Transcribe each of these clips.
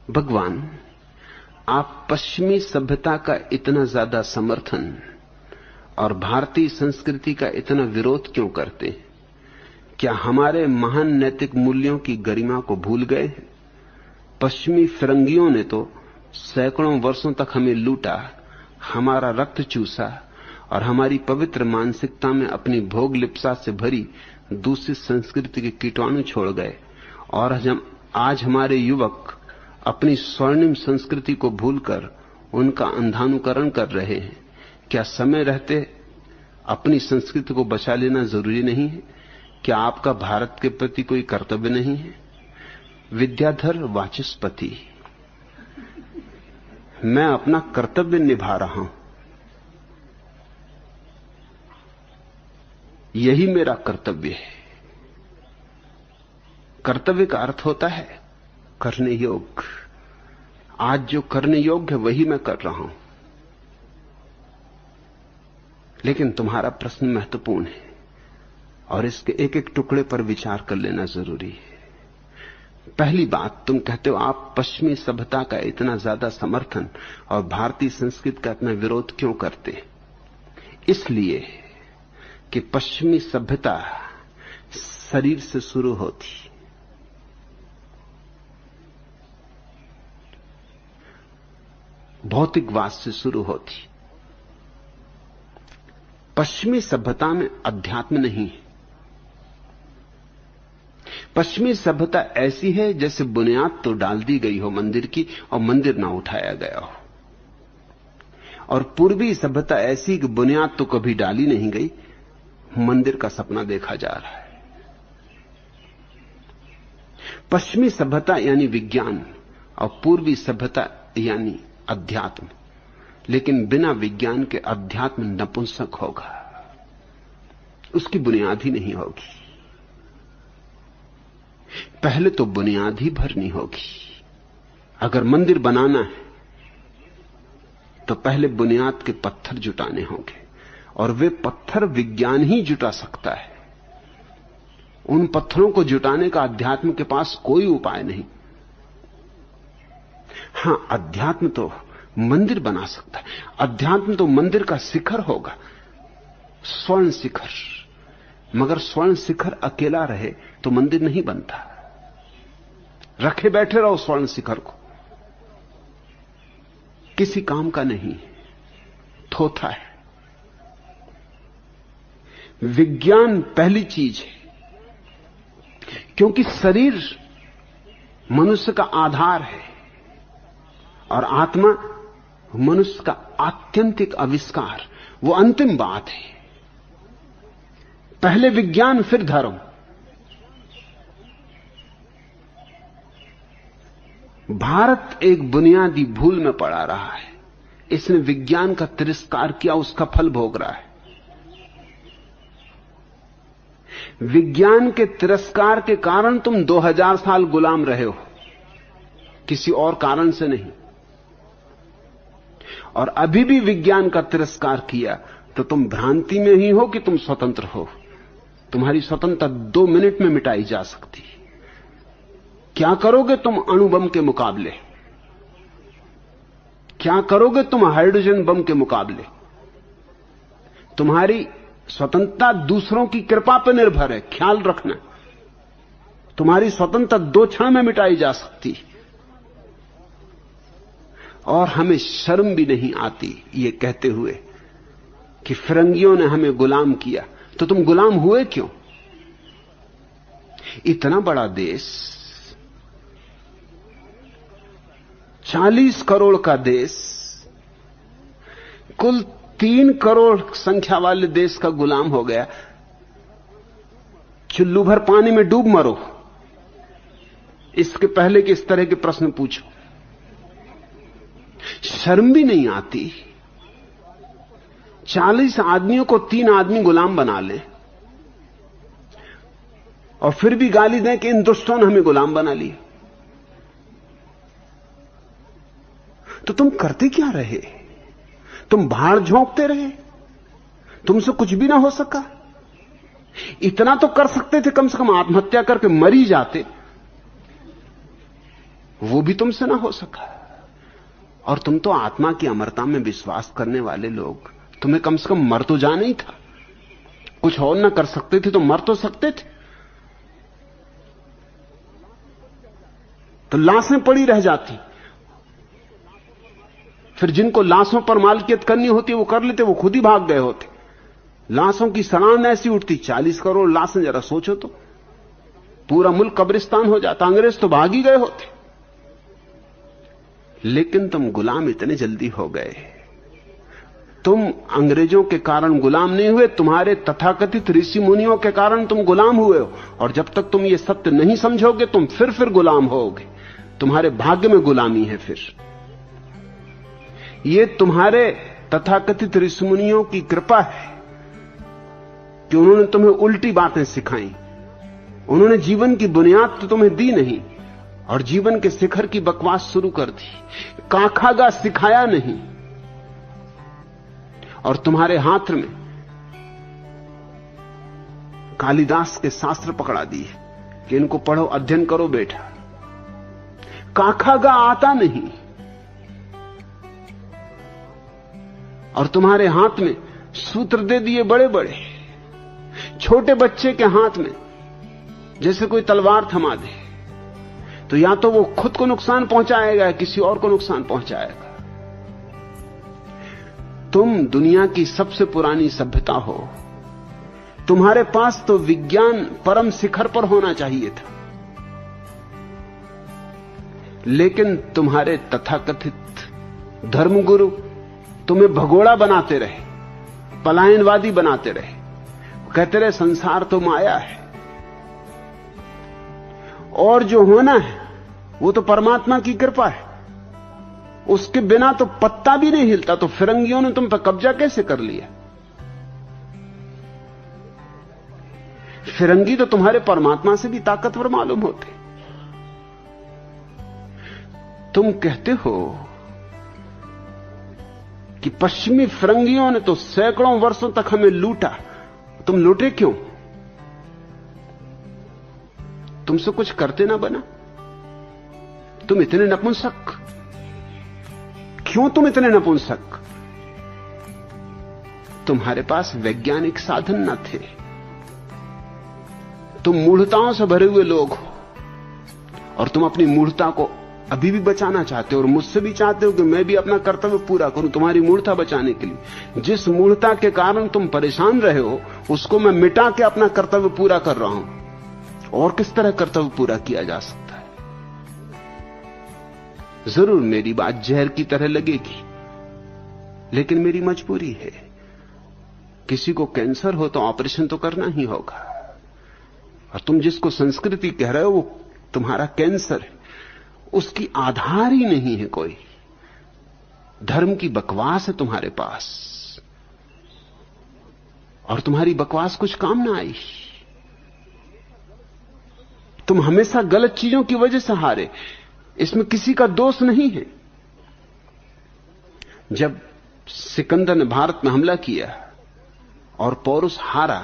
भगवान, आप पश्चिमी सभ्यता का इतना ज्यादा समर्थन और भारतीय संस्कृति का इतना विरोध क्यों करते हैं? क्या हमारे महान नैतिक मूल्यों की गरिमा को भूल गए? पश्चिमी फिरंगियों ने तो सैकड़ों वर्षों तक हमें लूटा, हमारा रक्त चूसा और हमारी पवित्र मानसिकता में अपनी भोग लिप्सा से भरी दूसरी संस्कृति के कीटाणु छोड़ गए। और आज हमारे युवक अपनी स्वर्णिम संस्कृति को भूलकर उनका अंधानुकरण कर रहे हैं। क्या समय रहते अपनी संस्कृति को बचा लेना जरूरी नहीं है? क्या आपका भारत के प्रति कोई कर्तव्य नहीं है? विद्याधर वाचस्पति, मैं अपना कर्तव्य निभा रहा हूं, यही मेरा कर्तव्य है। कर्तव्य का अर्थ होता है करने योग्य। आज जो करने योग्य है वही मैं कर रहा हूं। लेकिन तुम्हारा प्रश्न महत्वपूर्ण है और इसके एक एक टुकड़े पर विचार कर लेना जरूरी है। पहली बात, तुम कहते हो आप पश्चिमी सभ्यता का इतना ज्यादा समर्थन और भारतीय संस्कृति का इतना विरोध क्यों करते हैं? इसलिए कि पश्चिमी सभ्यता शरीर से शुरू होती, भौतिकवाद से शुरू होती। पश्चिमी सभ्यता में अध्यात्म नहीं है। पश्चिमी सभ्यता ऐसी है जैसे बुनियाद तो डाल दी गई हो मंदिर की और मंदिर ना उठाया गया हो। और पूर्वी सभ्यता ऐसी कि बुनियाद तो कभी डाली नहीं गई, मंदिर का सपना देखा जा रहा है। पश्चिमी सभ्यता यानी विज्ञान और पूर्वी सभ्यता यानी अध्यात्म। लेकिन बिना विज्ञान के अध्यात्म नपुंसक होगा, उसकी बुनियाद ही नहीं होगी। पहले तो बुनियाद ही भरनी होगी। अगर मंदिर बनाना है तो पहले बुनियाद के पत्थर जुटाने होंगे, और वे पत्थर विज्ञान ही जुटा सकता है। उन पत्थरों को जुटाने का अध्यात्म के पास कोई उपाय नहीं। हां, अध्यात्म तो मंदिर बना सकता है। अध्यात्म तो मंदिर का शिखर होगा, स्वर्ण शिखर। मगर स्वर्ण शिखर अकेला रहे तो मंदिर नहीं बनता। रखे बैठे रहो स्वर्ण शिखर को, किसी काम का नहीं, थोथा है। विज्ञान पहली चीज है, क्योंकि शरीर मनुष्य का आधार है और आत्मा मनुष्य का आत्यंतिक आविष्कार, वो अंतिम बात है। पहले विज्ञान फिर धर्म। भारत एक बुनियादी भूल में पड़ा रहा है। इसने विज्ञान का तिरस्कार किया, उसका फल भोग रहा है। विज्ञान के तिरस्कार के कारण तुम 2000 साल गुलाम रहे हो, किसी और कारण से नहीं। और अभी भी विज्ञान का तिरस्कार किया तो तुम भ्रांति में ही हो कि तुम स्वतंत्र हो। तुम्हारी स्वतंत्रता 2 मिनट में मिटाई जा सकती। क्या करोगे तुम अणु बम के मुकाबले? क्या करोगे तुम हाइड्रोजन बम के मुकाबले? तुम्हारी स्वतंत्रता दूसरों की कृपा पर निर्भर है, ख्याल रखना। तुम्हारी स्वतंत्रता 2 क्षण में मिटाई जा सकती। और हमें शर्म भी नहीं आती ये कहते हुए कि फिरंगियों ने हमें गुलाम किया। तो तुम गुलाम हुए क्यों? इतना बड़ा देश, 40 करोड़ का देश, कुल 3 करोड़ संख्या वाले देश का गुलाम हो गया। चुल्लू भर पानी में डूब मरो, इसके पहले कि इस तरह के प्रश्न पूछो। शर्म भी नहीं आती? 40 आदमियों को 3 आदमी गुलाम बना ले और फिर भी गाली दें कि इन दुष्टों ने हमें गुलाम बना लिया। तो तुम करते क्या रहे? तुम भाड़ झोंकते रहे, तुमसे कुछ भी ना हो सका। इतना तो कर सकते थे, कम से कम आत्महत्या करके मर ही जाते। वो भी तुमसे ना हो सका। और तुम तो आत्मा की अमरता में विश्वास करने वाले लोग, तुम्हें कम से कम मर तो जाना ही था। कुछ और ना कर सकते थे तो मर तो सकते थे। तो लाशें पड़ी रह जाती, फिर जिनको लाशों पर मालकियत करनी होती वो कर लेते, वो खुद ही भाग गए होते। लाशों की सड़ान ऐसी उठती, 40 करोड़ लाशें, जरा सोचो तो, पूरा मुल्क कब्रिस्तान हो जाता। अंग्रेज तो भाग ही गए होते। लेकिन तुम गुलाम इतने जल्दी हो गए। तुम अंग्रेजों के कारण गुलाम नहीं हुए, तुम्हारे तथाकथित ऋषि मुनियों के कारण तुम गुलाम हुए हो। और जब तक तुम ये सत्य नहीं समझोगे तुम फिर गुलाम होगे। तुम्हारे भाग्य में गुलामी है। फिर ये तुम्हारे तथाकथित ऋषि मुनियों की कृपा है कि उन्होंने तुम्हें उल्टी बातें सिखाई। उन्होंने जीवन की बुनियाद तो तुम्हें दी नहीं और जीवन के शिखर की बकवास शुरू कर दी। काखागा सिखाया नहीं। और तुम्हारे हाथ में कालिदास के शास्त्र पकड़ा दिए कि इनको पढ़ो, अध्ययन करो बेटा। काखागा आता नहीं। और तुम्हारे हाथ में सूत्र दे दिए बड़े बड़े। छोटे बच्चे के हाथ में जैसे कोई तलवार थमा दे, तो या तो वो खुद को नुकसान पहुंचाएगा, किसी और को नुकसान पहुंचाएगा। तुम दुनिया की सबसे पुरानी सभ्यता हो। तुम्हारे पास तो विज्ञान परम शिखर पर होना चाहिए था, लेकिन तुम्हारे तथाकथित धर्मगुरु तुम्हें भगोड़ा बनाते रहे, पलायनवादी बनाते रहे। कहते रहे संसार तो माया है और जो होना है वो तो परमात्मा की कृपा है, उसके बिना तो पत्ता भी नहीं हिलता। तो फिरंगियों ने तुम पर कब्जा कैसे कर लिया? फिरंगी तो तुम्हारे परमात्मा से भी ताकतवर मालूम होते। तुम कहते हो कि पश्चिमी फिरंगियों ने तो सैकड़ों वर्षों तक हमें लूटा। तुम लूटे क्यों? तुमसे कुछ करते ना बना। तुम इतने नपुंसक क्यों? तुम इतने नपुंसक? तुम्हारे पास वैज्ञानिक साधन न थे। तुम मूढ़ताओं से भरे हुए लोग हो और तुम अपनी मूढ़ता को अभी भी बचाना चाहते हो और मुझसे भी चाहते हो कि मैं भी अपना कर्तव्य पूरा करूं तुम्हारी मूढ़ता बचाने के लिए। जिस मूढ़ता के कारण तुम परेशान रहे हो उसको मैं मिटा के अपना कर्तव्य पूरा कर रहा हूं। और किस तरह कर्तव्य पूरा किया जा सकता है? जरूर मेरी बात जहर की तरह लगेगी, लेकिन मेरी मजबूरी है। किसी को कैंसर हो तो ऑपरेशन तो करना ही होगा। और तुम जिसको संस्कृति कह रहे हो वो तुम्हारा कैंसर है, उसकी आधार ही नहीं है कोई। धर्म की बकवास है तुम्हारे पास और तुम्हारी बकवास कुछ काम ना आई। तुम हमेशा गलत चीजों की वजह से हारे, इसमें किसी का दोष नहीं है। जब सिकंदर ने भारत में हमला किया और पौरुष हारा,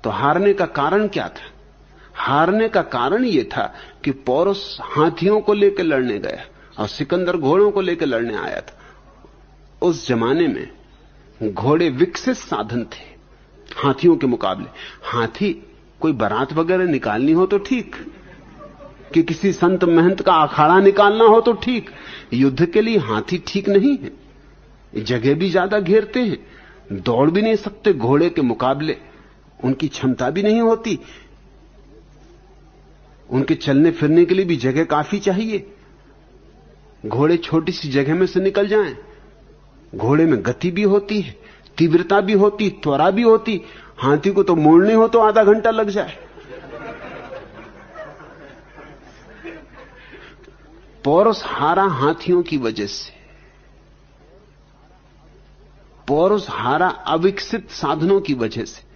तो हारने का कारण क्या था? हारने का कारण यह था कि पौरुष हाथियों को लेकर लड़ने गया और सिकंदर घोड़ों को लेकर लड़ने आया था। उस जमाने में घोड़े विकसित साधन थे हाथियों के मुकाबले। हाथी कोई बारात वगैरह निकालनी हो तो ठीक, कि किसी संत महंत का अखाड़ा निकालना हो तो ठीक। युद्ध के लिए हाथी ठीक नहीं है। जगह भी ज्यादा घेरते हैं, दौड़ भी नहीं सकते घोड़े के मुकाबले, उनकी क्षमता भी नहीं होती। उनके चलने फिरने के लिए भी जगह काफी चाहिए। घोड़े छोटी सी जगह में से निकल जाएं। घोड़े में गति भी होती है, तीव्रता भी होती, त्वरा भी होती। हाथी को तो मोड़ने हो तो आधा घंटा लग जाए। पौरुष हारा हाथियों की वजह से। पौरुष हारा अविकसित साधनों की वजह से।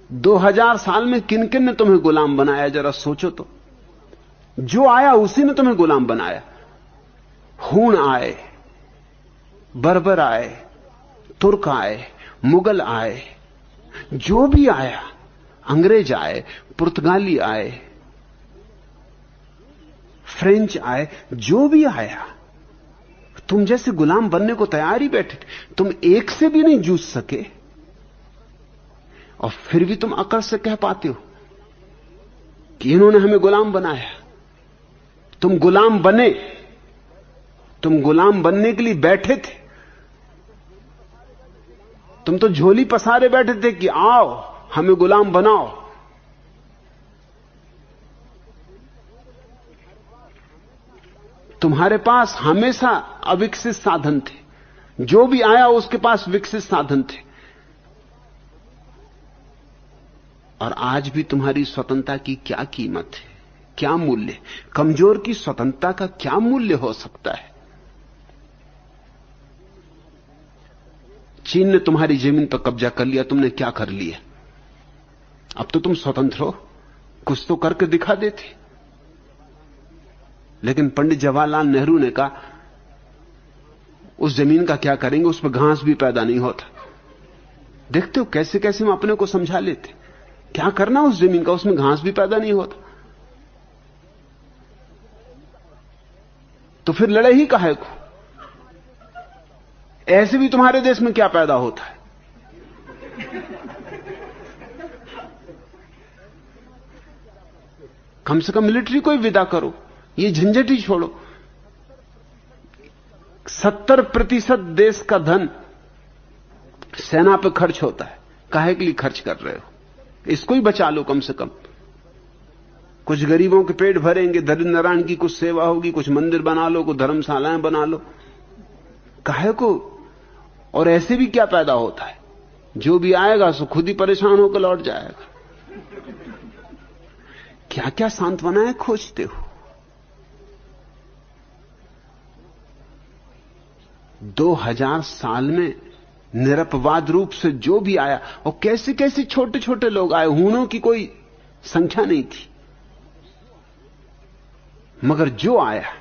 2000 साल में किन किन ने तुम्हें गुलाम बनाया? जरा सोचो तो। जो आया उसी ने तुम्हें गुलाम बनाया। हूण आए, बर्बर आए, तुर्क आए, मुगल आए, जो भी आया, अंग्रेज आए, पुर्तगाली आए, फ्रेंच आए, जो भी आया, तुम जैसे गुलाम बनने को तैयार ही बैठे थे। तुम एक से भी नहीं जूझ सके और फिर भी तुम अकड़ से कह पाते हो कि इन्होंने हमें गुलाम बनाया। तुम गुलाम बने, तुम गुलाम बनने के लिए बैठे थे। तुम तो झोली पसारे बैठे थे कि आओ हमें गुलाम बनाओ। तुम्हारे पास हमेशा अविकसित साधन थे, जो भी आया उसके पास विकसित साधन थे। और आज भी तुम्हारी स्वतंत्रता की क्या कीमत है, क्या मूल्य? कमजोर की स्वतंत्रता का क्या मूल्य हो सकता है? चीन ने तुम्हारी जमीन पर कब्जा कर लिया, तुमने क्या कर लिया? अब तो तुम स्वतंत्र हो, कुछ तो करके दिखा देते। लेकिन पंडित जवाहरलाल नेहरू ने कहा उस जमीन का क्या करेंगे, उस पर घास भी पैदा नहीं होता। देखते हो कैसे कैसे हम अपने को समझा लेते, क्या करना उस जमीन का, उसमें घास भी पैदा नहीं होता। तो फिर लड़े ही काहे को? ऐसे भी तुम्हारे देश में क्या पैदा होता है? कम से कम मिलिट्री को ही विदा करो, ये झंझट ही छोड़ो। 70% देश का धन सेना पे खर्च होता है, काहे के लिए खर्च कर रहे हो? इसको ही बचा लो कम से कम। कुछ गरीबों के पेट भरेंगे, दरिद्र नारायण की कुछ सेवा होगी, कुछ मंदिर बना लो, कुछ धर्मशालाएं बना लो, काहे को? और ऐसे भी क्या पैदा होता है? जो भी आएगा सो खुद ही परेशान होकर लौट जाएगा। क्या क्या सांत्वनाएं खोजते हो? 2000 साल में निरपवाद रूप से जो भी आया, और कैसे कैसे छोटे छोटे लोग आए, हूनों की कोई संख्या नहीं थी, मगर जो आया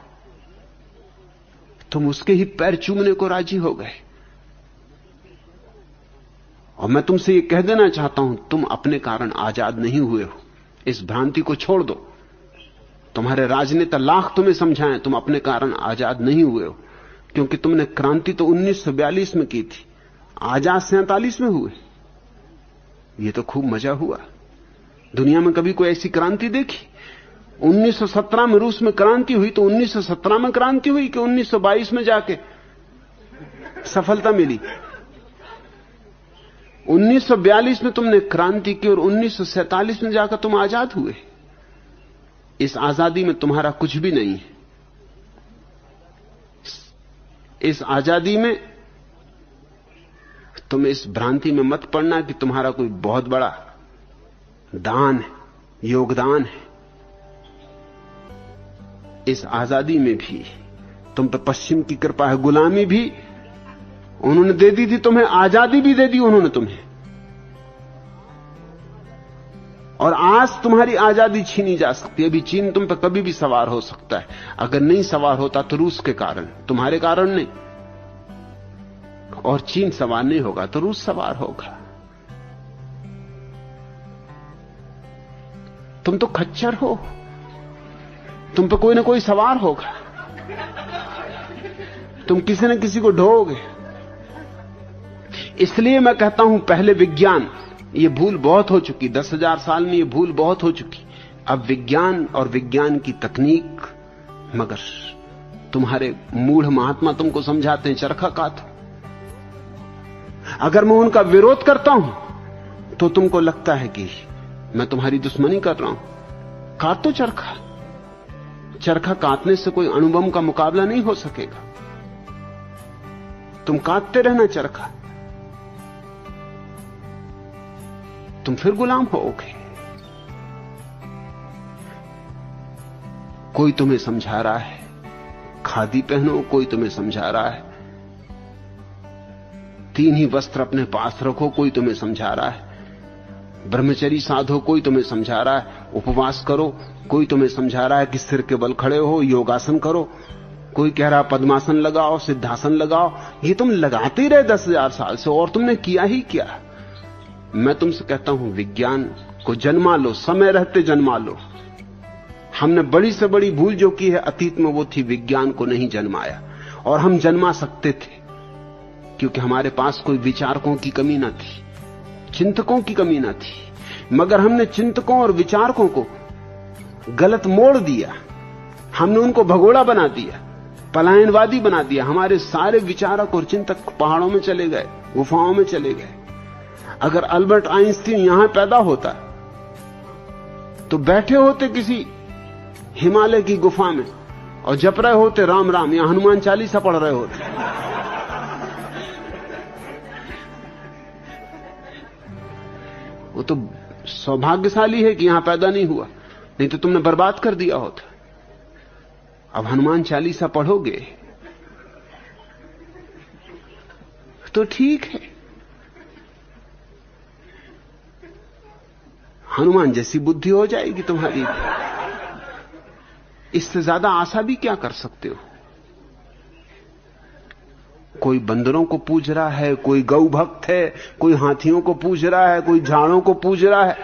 तुम उसके ही पैर चूमने को राजी हो गए। और मैं तुमसे ये कह देना चाहता हूं, तुम अपने कारण आजाद नहीं हुए हो। इस भ्रांति को छोड़ दो। तुम्हारे राजनेता लाख तुम्हें समझाएं, तुम अपने कारण आजाद नहीं हुए हो, क्योंकि तुमने क्रांति तो 1942 में की थी, आजाद 47 में हुए। ये तो खूब मजा हुआ। दुनिया में कभी कोई ऐसी क्रांति देखी? 1917 में रूस में क्रांति हुई तो 1917 में क्रांति हुई कि 1922 में जाके सफलता मिली? 1942 में तुमने क्रांति की और 1947 में जाकर तुम आजाद हुए। इस आजादी में तुम्हारा कुछ भी नहीं है। इस आजादी में तुम इस भ्रांति में मत पड़ना कि तुम्हारा कोई बहुत बड़ा दान है, योगदान है। इस आजादी में भी तुम पे पश्चिम की कृपा है। गुलामी भी उन्होंने दे दी थी तुम्हें, आजादी भी दे दी उन्होंने तुम्हें, और आज तुम्हारी आजादी छीनी जा सकती है। अभी चीन तुम पे कभी भी सवार हो सकता है। अगर नहीं सवार होता तो रूस के कारण, तुम्हारे कारण नहीं। और चीन सवार नहीं होगा तो रूस सवार होगा। तुम तो खच्चर हो, तुम पे कोई ना कोई सवार होगा, तुम किसी न किसी को ढोओगे। इसलिए मैं कहता हूं, पहले विज्ञान, ये भूल बहुत हो चुकी, 10,000 साल में ये भूल बहुत हो चुकी। अब विज्ञान और विज्ञान की तकनीक, मगर तुम्हारे मूढ़ महात्मा तुमको समझाते हैं चरखा कातो। अगर मैं उनका विरोध करता हूं तो तुमको लगता है कि मैं तुम्हारी दुश्मनी कर रहा हूं। काटो चरखा। चरखा काटने से कोई अणुबम का मुकाबला नहीं हो सकेगा। तुम काटते रहना चरखा, तुम फिर गुलाम होगे। कोई तुम्हें समझा रहा है खादी पहनो, कोई तुम्हें समझा रहा है 3 ही वस्त्र अपने पास रखो, कोई तुम्हें समझा रहा है ब्रह्मचर्य साधो, कोई तुम्हें समझा रहा है उपवास करो, कोई तुम्हें समझा रहा है कि सिर के बल खड़े हो, योगासन करो, कोई कह रहा पद्मासन लगाओ, सिद्धासन लगाओ। ये तुम लगाते ही रहे 10,000 साल से, और तुमने किया ही क्या? मैं तुमसे कहता हूं, विज्ञान को जन्मा लो, समय रहते जन्मा लो। हमने बड़ी से बड़ी भूल जो की है अतीत में, वो थी विज्ञान को नहीं जन्माया। और हम जन्मा सकते थे क्योंकि हमारे पास कोई विचारकों की कमी न थी, चिंतकों की कमी न थी। मगर हमने चिंतकों और विचारकों को गलत मोड़ दिया, हमने उनको भगोड़ा बना दिया, पलायनवादी बना दिया। हमारे सारे विचारक और चिंतक पहाड़ों में चले गए, गुफाओं में चले गए। अगर अल्बर्ट आइंस्टीन यहां पैदा होता तो बैठे होते किसी हिमालय की गुफा में और जप रहे होते राम राम, या हनुमान चालीसा पढ़ रहे होते। वो तो सौभाग्यशाली है कि यहां पैदा नहीं हुआ, नहीं तो तुमने बर्बाद कर दिया होता। अब हनुमान चालीसा पढ़ोगे तो ठीक है, हनुमान जैसी बुद्धि हो जाएगी तुम्हारी। इससे ज्यादा आशा भी क्या कर सकते हो? कोई बंदरों को पूज रहा है, कोई गौ भक्त है, कोई हाथियों को पूज रहा है, कोई झाड़ों को पूज रहा है।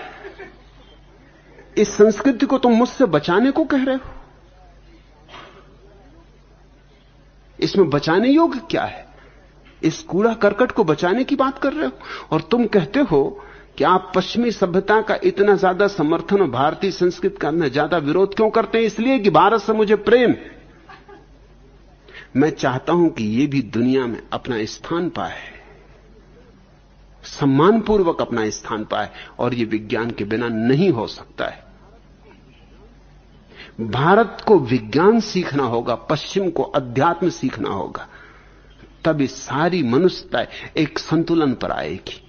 इस संस्कृति को तुम मुझसे बचाने को कह रहे हो? इसमें बचाने योग्य क्या है? इस कूड़ा करकट को बचाने की बात कर रहे हो? और तुम कहते हो कि आप पश्चिमी सभ्यता का इतना ज्यादा समर्थन और भारतीय संस्कृति का इतना ज्यादा विरोध क्यों करते हैं? इसलिए कि भारत से मुझे प्रेम। मैं चाहता हूं कि यह भी दुनिया में अपना स्थान पाए, सम्मानपूर्वक अपना स्थान पाए, और यह विज्ञान के बिना नहीं हो सकता है। भारत को विज्ञान सीखना होगा, पश्चिम को अध्यात्म सीखना होगा, तब इस सारी मनुष्यता एक संतुलन पर आएगी।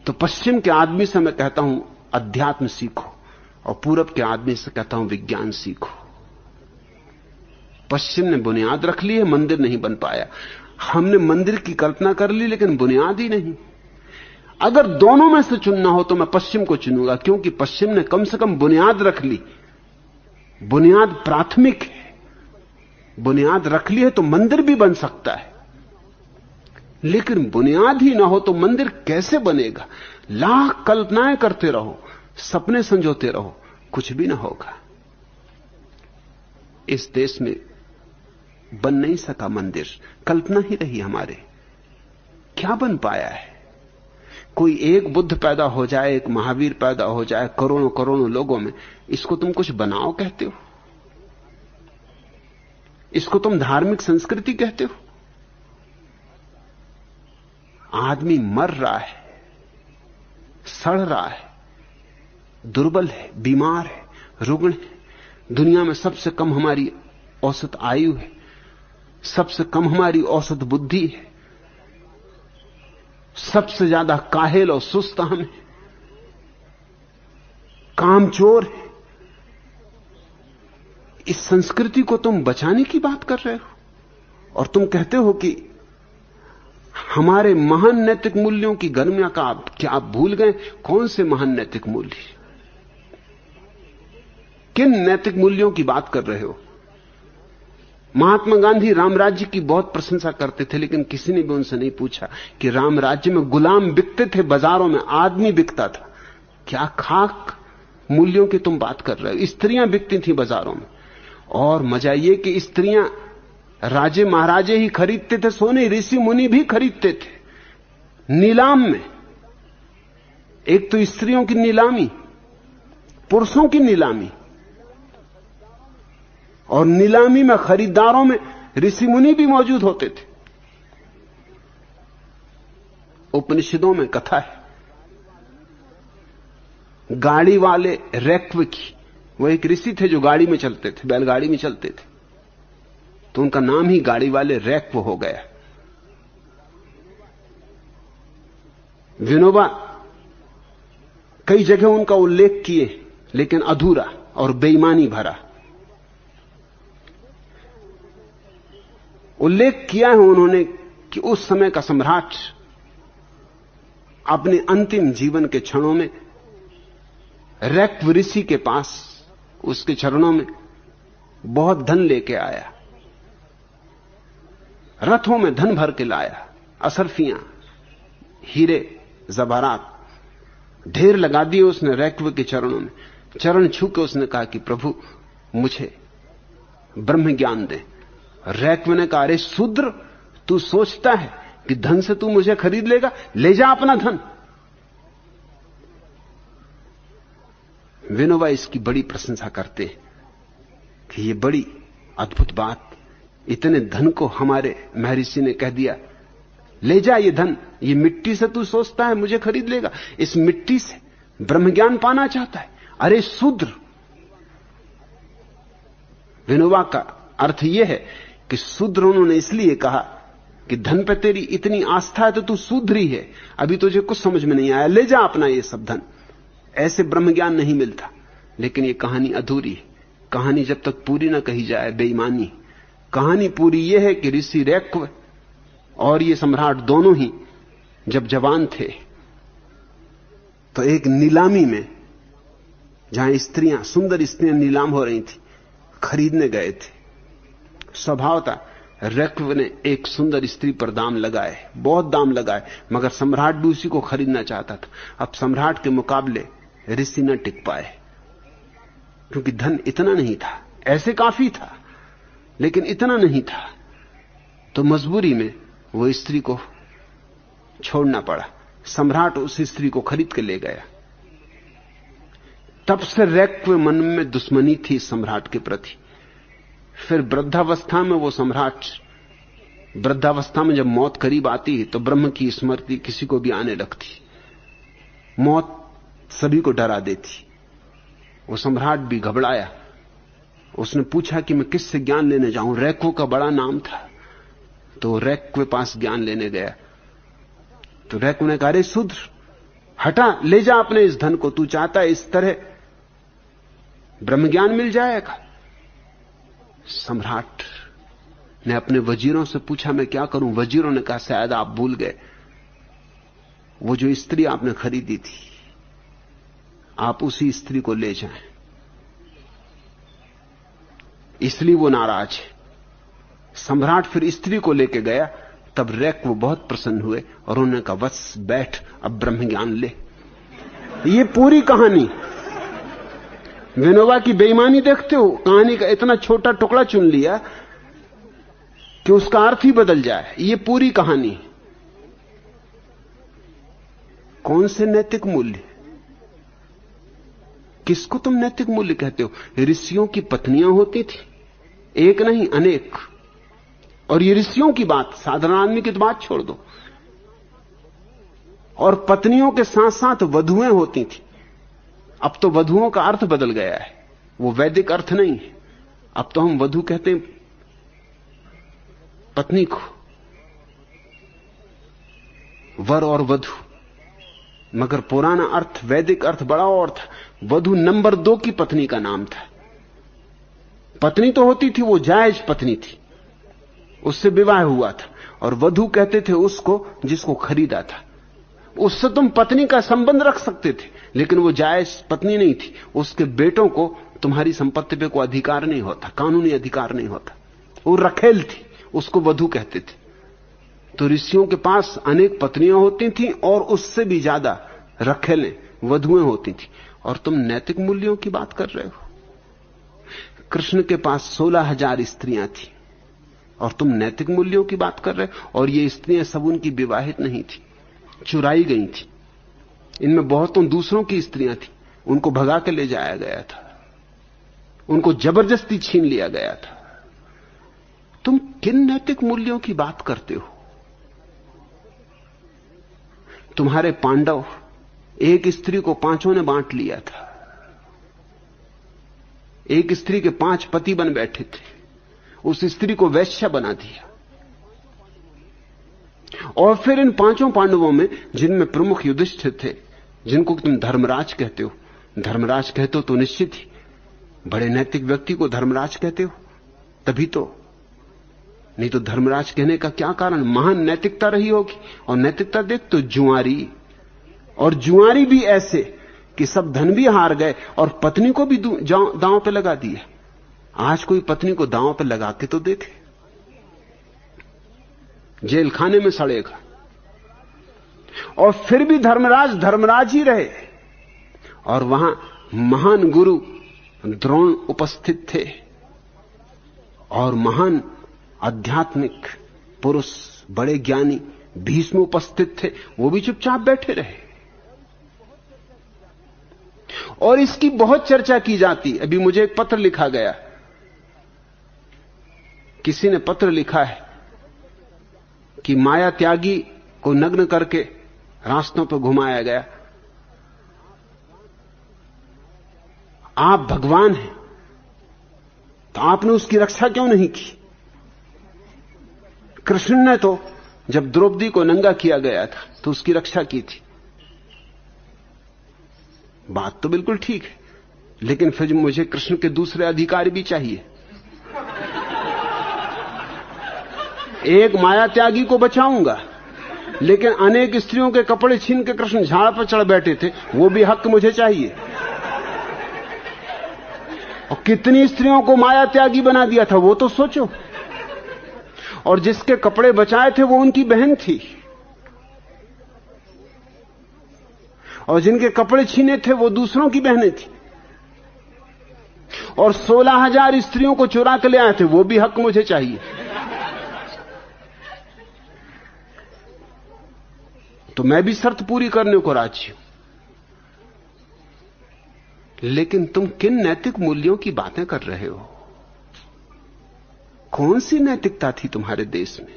तो पश्चिम के आदमी से मैं कहता हूं अध्यात्म सीखो, और पूरब के आदमी से कहता हूं विज्ञान सीखो। पश्चिम ने बुनियाद रख ली है, मंदिर नहीं बन पाया। हमने मंदिर की कल्पना कर ली, लेकिन बुनियाद ही नहीं। अगर दोनों में से चुनना हो तो मैं पश्चिम को चुनूंगा, क्योंकि पश्चिम ने कम से कम बुनियाद रख ली। बुनियाद प्राथमिक है, बुनियाद रख ली है तो मंदिर भी बन सकता है। लेकिन बुनियाद ही ना हो तो मंदिर कैसे बनेगा? लाख कल्पनाएं करते रहो, सपने संजोते रहो, कुछ भी ना होगा। इस देश में बन नहीं सका मंदिर, कल्पना ही रही हमारे। क्या बन पाया है? कोई एक बुद्ध पैदा हो जाए, एक महावीर पैदा हो जाए करोड़ों करोड़ों लोगों में, इसको तुम कुछ बनाओ कहते हो? इसको तुम धार्मिक संस्कृति कहते हो? आदमी मर रहा है, सड़ रहा है, दुर्बल है, बीमार है, रुग्ण है। दुनिया में सबसे कम हमारी औसत आयु है, सबसे कम हमारी औसत बुद्धि है, सबसे ज्यादा काहिल और सुस्त हम हैं, कामचोर है। इस संस्कृति को तुम बचाने की बात कर रहे हो, और तुम कहते हो कि हमारे महान नैतिक मूल्यों की गर्मियां का क्या आप भूल गए? कौन से महान नैतिक मूल्य? किन नैतिक मूल्यों की बात कर रहे हो? महात्मा गांधी राम राज्य की बहुत प्रशंसा करते थे, लेकिन किसी ने भी उनसे नहीं पूछा कि राम राज्य में गुलाम बिकते थे, बाजारों में आदमी बिकता था। क्या खाक मूल्यों की तुम बात कर रहे हो? स्त्रियां बिकती थी बाजारों में, और मजा यह कि स्त्रियां राजे महाराजे ही खरीदते थे सोने, ऋषि मुनि भी खरीदते थे नीलाम में। एक तो स्त्रियों की नीलामी, पुरुषों की नीलामी, और नीलामी में खरीदारों में ऋषि मुनि भी मौजूद होते थे। उपनिषदों में कथा है गाड़ी वाले रैक्व की। वो एक ऋषि थे जो गाड़ी में चलते थे, बैलगाड़ी में चलते थे, तो उनका नाम ही गाड़ी वाले रैक्व हो गया। विनोबा कई जगह उनका उल्लेख किए, लेकिन अधूरा और बेईमानी भरा। उल्लेख किया है उन्होंने कि उस समय का सम्राट अपने अंतिम जीवन के क्षणों में रैक्व ऋषि के पास, उसके चरणों में बहुत धन लेके आया, रथों में धन भर के लाया, असरफियां, हीरे जवाहरात ढेर लगा दिए उसने रैक्व के चरणों में। चरण छू के उसने कहा कि प्रभु मुझे ब्रह्म ज्ञान दे। रैक्व ने कहा, अरे शूद्र, तू सोचता है कि धन से तू मुझे खरीद लेगा? ले जा अपना धन। विनोबा इसकी बड़ी प्रशंसा करते हैं कि ये बड़ी अद्भुत बात, इतने धन को हमारे महर्षि ने कह दिया, ले जा ये धन, ये मिट्टी से तू सोचता है मुझे खरीद लेगा? इस मिट्टी से ब्रह्म ज्ञान पाना चाहता है? अरे शूद्र। विनोबा का अर्थ यह है कि शूद्र उन्होंने इसलिए कहा कि धन पे तेरी इतनी आस्था है तो तू शूद्र ही है, अभी तुझे कुछ समझ में नहीं आया, ले जा अपना ये सब धन। ऐसे ब्रह्म ज्ञान नहीं मिलता। लेकिन ये कहानी अधूरी है। कहानी जब तक पूरी न कही जाए बेईमानी। कहानी पूरी यह है कि ऋषि रैक्व और ये सम्राट दोनों ही जब जवान थे तो एक नीलामी में, जहां स्त्रियां, सुंदर स्त्रियां नीलाम हो रही थी, खरीदने गए थे। स्वभावतः रैक्व ने एक सुंदर स्त्री पर दाम लगाए, बहुत दाम लगाए, मगर सम्राट भी उसी को खरीदना चाहता था। अब सम्राट के मुकाबले ऋषि न टिक पाए, क्योंकि धन इतना नहीं था। ऐसे काफी था लेकिन इतना नहीं था। तो मजबूरी में वो स्त्री को छोड़ना पड़ा। सम्राट उस स्त्री को खरीद के ले गया। तब से रैक्व मन में दुश्मनी थी सम्राट के प्रति। फिर वृद्धावस्था में वो सम्राट, वृद्धावस्था में जब मौत करीब आती है तो ब्रह्म की स्मृति किसी को भी आने लगती। मौत सभी को डरा देती। वो सम्राट भी घबराया। उसने पूछा कि मैं किससे ज्ञान लेने जाऊं? रैक्व का बड़ा नाम था, तो रैक्व के पास ज्ञान लेने गया। तो रैक्व ने कहा, अरे शूद्र, हटा, ले जा अपने इस धन को। तू चाहता है इस तरह ब्रह्म ज्ञान मिल जाएगा? सम्राट ने अपने वजीरों से पूछा, मैं क्या करूं? वजीरों ने कहा, शायद आप भूल गए, वो जो स्त्री आपने खरीदी थी, आप उसी स्त्री को ले जाएं। इसलिए वो नाराज है। सम्राट फिर स्त्री को लेके गया। तब रैक्व बहुत प्रसन्न हुए और उन्होंने कहा, बस बैठ, अब ब्रह्म ज्ञान ले। ये पूरी कहानी। विनोबा की बेईमानी देखते हो? कहानी का इतना छोटा टुकड़ा चुन लिया कि उसका अर्थ ही बदल जाए। ये पूरी कहानी। कौन से नैतिक मूल्य? किसको तुम नैतिक मूल्य कहते हो? ऋषियों की पत्नियां होती थी, एक नहीं अनेक। और ये ऋषियों की बात, साधारण आदमी की तो बात छोड़ दो। और पत्नियों के साथ साथ वधुएं होती थी। अब तो वधुओं का अर्थ बदल गया है, वो वैदिक अर्थ नहीं है। अब तो हम वधु कहते हैं पत्नी को, वर और वधु। मगर पुराना अर्थ, वैदिक अर्थ बड़ा और था। वधु नंबर 2 की पत्नी का नाम था। पत्नी तो होती थी, वो जायज पत्नी थी, उससे विवाह हुआ था। और वधु कहते थे उसको जिसको खरीदा था। उससे तुम पत्नी का संबंध रख सकते थे, लेकिन वो जायज पत्नी नहीं थी। उसके बेटों को तुम्हारी संपत्ति पे कोई अधिकार नहीं होता, कानूनी अधिकार नहीं होता। वो रखेल थी, उसको वधु कहते थे। तो ऋषियों के पास अनेक पत्नियां होती थी और उससे भी ज्यादा रखेलें, वधुएं होती थी। और तुम नैतिक मूल्यों की बात कर रहे हो? कृष्ण के पास 16,000 स्त्रियां थी और तुम नैतिक मूल्यों की बात कर रहे हो? और ये स्त्रियां सब उनकी विवाहित नहीं थी, चुराई गई थी। इनमें बहुतों दूसरों की स्त्रियां थी, उनको भगा के ले जाया गया था, उनको जबरदस्ती छीन लिया गया था। तुम किन नैतिक मूल्यों की बात करते हो? तुम्हारे पांडव, एक स्त्री को 5 ने बांट लिया था। एक स्त्री के 5 पति बन बैठे थे, उस स्त्री को वैश्या बना दिया। और फिर इन 5 पांडवों में, जिनमें प्रमुख युधिष्ठिर थे, जिनको तुम धर्मराज कहते हो, धर्मराज कहते हो तो निश्चित ही बड़े नैतिक व्यक्ति को धर्मराज कहते हो, तभी तो। नहीं तो धर्मराज कहने का क्या कारण? महान नैतिकता रही होगी। और नैतिकता देख तो जुआरी, और जुआरी भी ऐसे कि सब धन भी हार गए और पत्नी को भी दांव पे लगा दिया। आज कोई पत्नी को दांव पे लगा के तो देखे, जेल खाने में सड़ेगा। और फिर भी धर्मराज धर्मराज ही रहे। और वहां महान गुरु द्रोण उपस्थित थे और महान आध्यात्मिक पुरुष, बड़े ज्ञानी भीष्म उपस्थित थे, वो भी चुपचाप बैठे रहे। और इसकी बहुत चर्चा की जाती। अभी मुझे एक पत्र लिखा गया, किसी ने पत्र लिखा है कि माया त्यागी को नग्न करके रास्तों पर घुमाया गया। आप भगवान हैं तो आपने उसकी रक्षा क्यों नहीं की? कृष्ण ने तो जब द्रौपदी को नंगा किया गया था तो उसकी रक्षा की थी। बात तो बिल्कुल ठीक है, लेकिन फिर मुझे कृष्ण के दूसरे अधिकारी भी चाहिए। एक माया त्यागी को बचाऊंगा, लेकिन अनेक स्त्रियों के कपड़े छीन के कृष्ण झाड़ पर चढ़ बैठे थे, वो भी हक मुझे चाहिए। और कितनी स्त्रियों को माया त्यागी बना दिया था वो तो सोचो। और जिसके कपड़े बचाए थे वो उनकी बहन थी, और जिनके कपड़े छीने थे वो दूसरों की बहनें थी। और 16,000 स्त्रियों को चुरा के ले आए थे, वो भी हक मुझे चाहिए। तो मैं भी शर्त पूरी करने को राजी हूं। लेकिन तुम किन नैतिक मूल्यों की बातें कर रहे हो? कौन सी नैतिकता थी तुम्हारे देश में?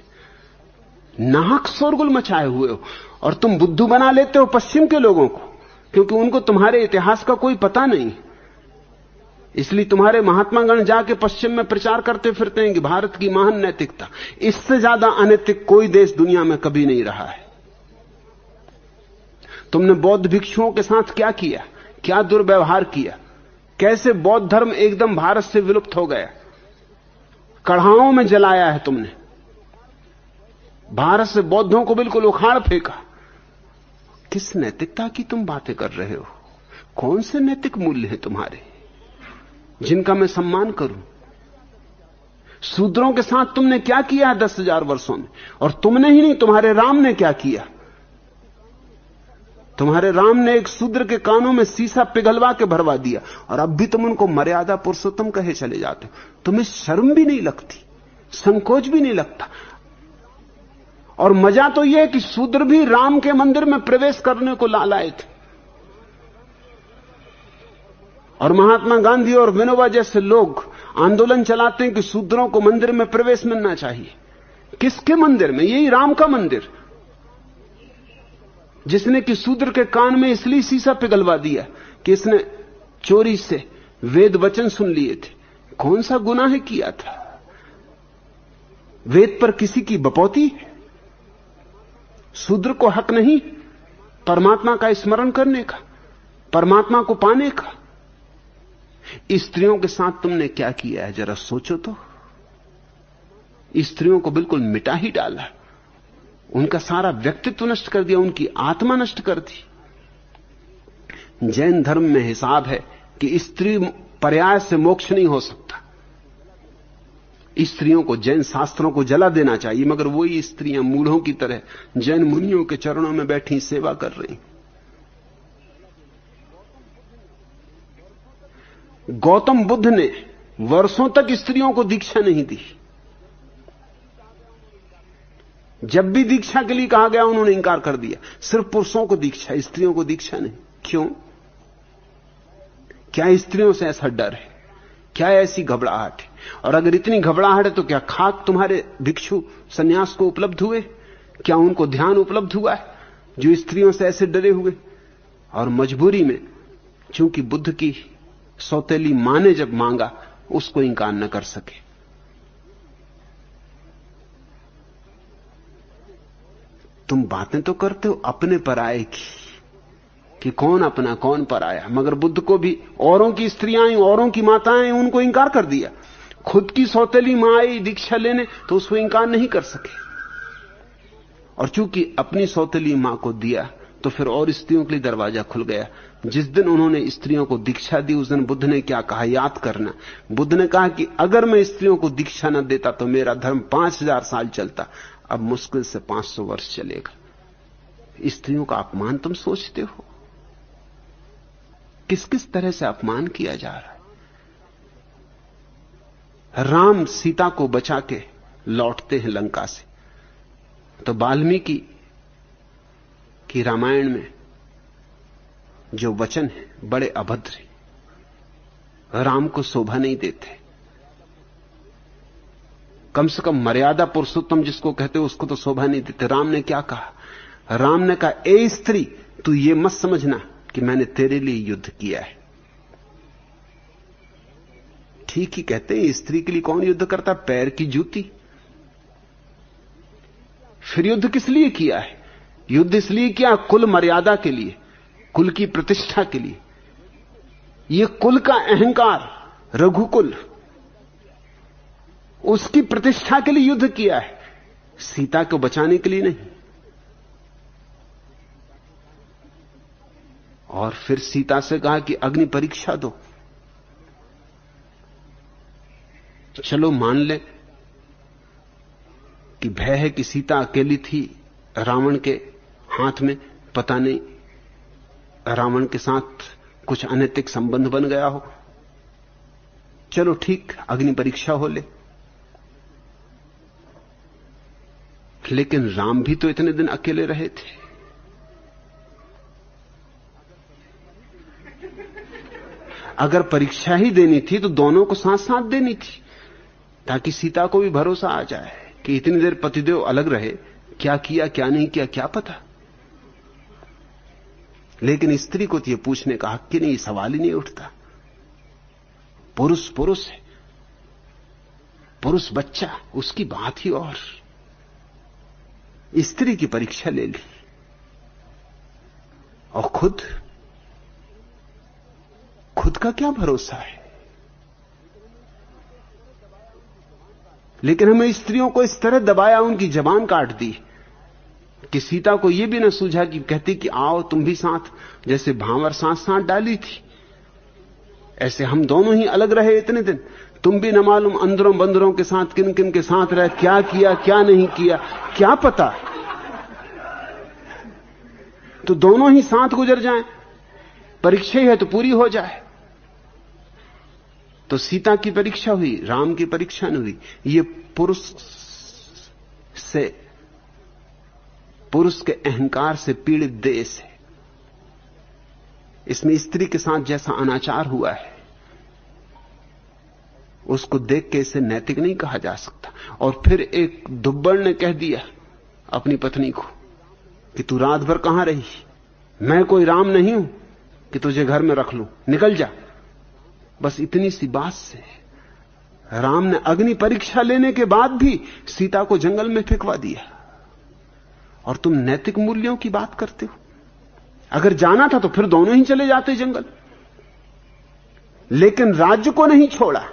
नाहक शोरगुल मचाए हुए हो। और तुम बुद्धू बना लेते हो पश्चिम के लोगों को, क्योंकि उनको तुम्हारे इतिहास का कोई पता नहीं। इसलिए तुम्हारे महात्मागण जाके पश्चिम में प्रचार करते फिरते हैं कि भारत की महान नैतिकता। इससे ज्यादा अनैतिक कोई देश दुनिया में कभी नहीं रहा है। तुमने बौद्ध भिक्षुओं के साथ क्या किया, क्या दुर्व्यवहार किया, कैसे बौद्ध धर्म एकदम भारत से विलुप्त हो गया। कढ़ाओं में जलाया है तुमने, भारत से बौद्धों को बिल्कुल उखाड़ फेंका। किस नैतिकता की तुम बातें कर रहे हो? कौन से नैतिक मूल्य हैं तुम्हारे जिनका मैं सम्मान करूं? शूद्रों के साथ तुमने क्या किया है 10,000 वर्षों में? और तुमने ही नहीं, तुम्हारे राम ने क्या किया? तुम्हारे राम ने एक शूद्र के कानों में शीशा पिघलवा के भरवा दिया, और अब भी तुम उनको मर्यादा पुरुषोत्तम कहे चले जाते हो। तुम्हें शर्म भी नहीं लगती, संकोच भी नहीं लगता। और मजा तो यह है कि शूद्र भी राम के मंदिर में प्रवेश करने को लालाए थे। और महात्मा गांधी और विनोबा जैसे लोग आंदोलन चलाते हैं कि शूद्रों को मंदिर में प्रवेश मिलना चाहिए। किसके मंदिर में? यही राम का मंदिर, जिसने कि शूद्र के कान में इसलिए शीशा पिघलवा दिया कि इसने चोरी से वेद वचन सुन लिए थे। कौन सा गुनाह किया था? वेद पर किसी की बपौती? शूद्र को हक नहीं परमात्मा का स्मरण करने का, परमात्मा को पाने का? स्त्रियों के साथ तुमने क्या किया है जरा सोचो तो। स्त्रियों को बिल्कुल मिटा ही डाला, उनका सारा व्यक्तित्व नष्ट कर दिया, उनकी आत्मा नष्ट कर दी। जैन धर्म में हिसाब है कि स्त्री पर्याय से मोक्ष नहीं हो सकता। स्त्रियों को जैन शास्त्रों को जला देना चाहिए, मगर वही स्त्रियां मूढ़ों की तरह जैन मुनियों के चरणों में बैठी सेवा कर रही। गौतम बुद्ध ने वर्षों तक स्त्रियों को दीक्षा नहीं दी। जब भी दीक्षा के लिए कहा गया उन्होंने इंकार कर दिया। सिर्फ पुरुषों को दीक्षा, स्त्रियों को दीक्षा नहीं। क्यों? क्या स्त्रियों से ऐसा डर है? क्या ऐसी घबराहट है? और अगर इतनी घबराहट है तो क्या खाक तुम्हारे भिक्षु सन्यास को उपलब्ध हुए? क्या उनको ध्यान उपलब्ध हुआ है जो स्त्रियों से ऐसे डरे हुए? और मजबूरी में, चूंकि बुद्ध की सौतेली मां ने जब मांगा, उसको इंकार न कर सके। तुम बातें तो करते हो अपने पराये की, कि कौन अपना कौन पराया, मगर बुद्ध को भी औरों की स्त्रियां आई, औरों की माताएं, उनको इंकार कर दिया। खुद की सौतेली मां आई दीक्षा लेने तो उसको इंकार नहीं कर सके। और चूंकि अपनी सौतेली मां को दिया तो फिर और स्त्रियों के लिए दरवाजा खुल गया। जिस दिन उन्होंने स्त्रियों को दीक्षा दी, उस दिन बुद्ध ने क्या कहा याद करना। बुद्ध ने कहा कि अगर मैं स्त्रियों को दीक्षा न देता तो मेरा धर्म 5000 साल चलता, अब मुश्किल से 500 वर्ष चलेगा। स्त्रियों का अपमान तुम सोचते हो? किस किस तरह से अपमान किया जा रहा है। राम सीता को बचा के लौटते हैं लंका से, तो वाल्मीकि की रामायण में जो वचन है बड़े अभद्र हैं, राम को शोभा नहीं देते। कम से कम मर्यादा पुरुषोत्तम जिसको कहते हो उसको तो शोभा नहीं देते। राम ने क्या कहा? राम ने कहा, ए स्त्री, तू ये मत समझना कि मैंने तेरे लिए युद्ध किया है। ठीक ही कहते हैं, स्त्री के लिए कौन युद्ध करता? पैर की जूती। फिर युद्ध किस लिए किया है? युद्ध इसलिए किया कुल मर्यादा के लिए, कुल की प्रतिष्ठा के लिए। यह कुल का अहंकार, रघुकुल, उसकी प्रतिष्ठा के लिए युद्ध किया है, सीता को बचाने के लिए नहीं। और फिर सीता से कहा कि अग्नि परीक्षा दो। चलो मान ले कि भय है कि सीता अकेली थी, रावण के हाथ में, पता नहीं रावण के साथ कुछ अनैतिक संबंध बन गया हो। चलो ठीक, अग्नि परीक्षा हो ले। लेकिन राम भी तो इतने दिन अकेले रहे थे। अगर परीक्षा ही देनी थी तो दोनों को साथ साथ देनी थी, ताकि सीता को भी भरोसा आ जाए कि इतनी देर पतिदेव अलग रहे, क्या किया क्या नहीं किया क्या पता। लेकिन स्त्री को तो यह पूछने का हक ही नहीं, सवाल ही नहीं उठता। पुरुष पुरुष है, पुरुष बच्चा, उसकी बात ही और। स्त्री की परीक्षा ले ली और खुद का क्या भरोसा है। लेकिन हमें स्त्रियों को इस तरह दबाया, उनकी जबान काट दी कि सीता को यह भी न सूझा कि कहती कि आओ तुम भी साथ, जैसे भांवर साथ साथ डाली थी ऐसे हम दोनों ही अलग रहे इतने दिन। तुम भी न मालूम अंदरों बंदरों के साथ किन किन के साथ रहे, क्या किया क्या नहीं किया क्या पता। तो दोनों ही साथ गुजर जाएं, परीक्षा ही है तो पूरी हो जाए। तो सीता की परीक्षा हुई, राम की परीक्षा नहीं हुई। ये पुरुष के अहंकार से पीड़ित देश है। इसमें स्त्री के साथ जैसा अनाचार हुआ है उसको देख के इसे नैतिक नहीं कहा जा सकता। और फिर एक दुब्बड़ ने कह दिया अपनी पत्नी को कि तू रात भर कहां रही? मैं कोई राम नहीं हूं कि तुझे घर में रख लूं, निकल जा। बस इतनी सी बात से राम ने अग्नि परीक्षा लेने के बाद भी सीता को जंगल में फेंकवा दिया। और तुम नैतिक मूल्यों की बात करते हो। अगर जाना था तो फिर दोनों ही चले जाते जंगल। लेकिन राज्य को नहीं छोड़ा,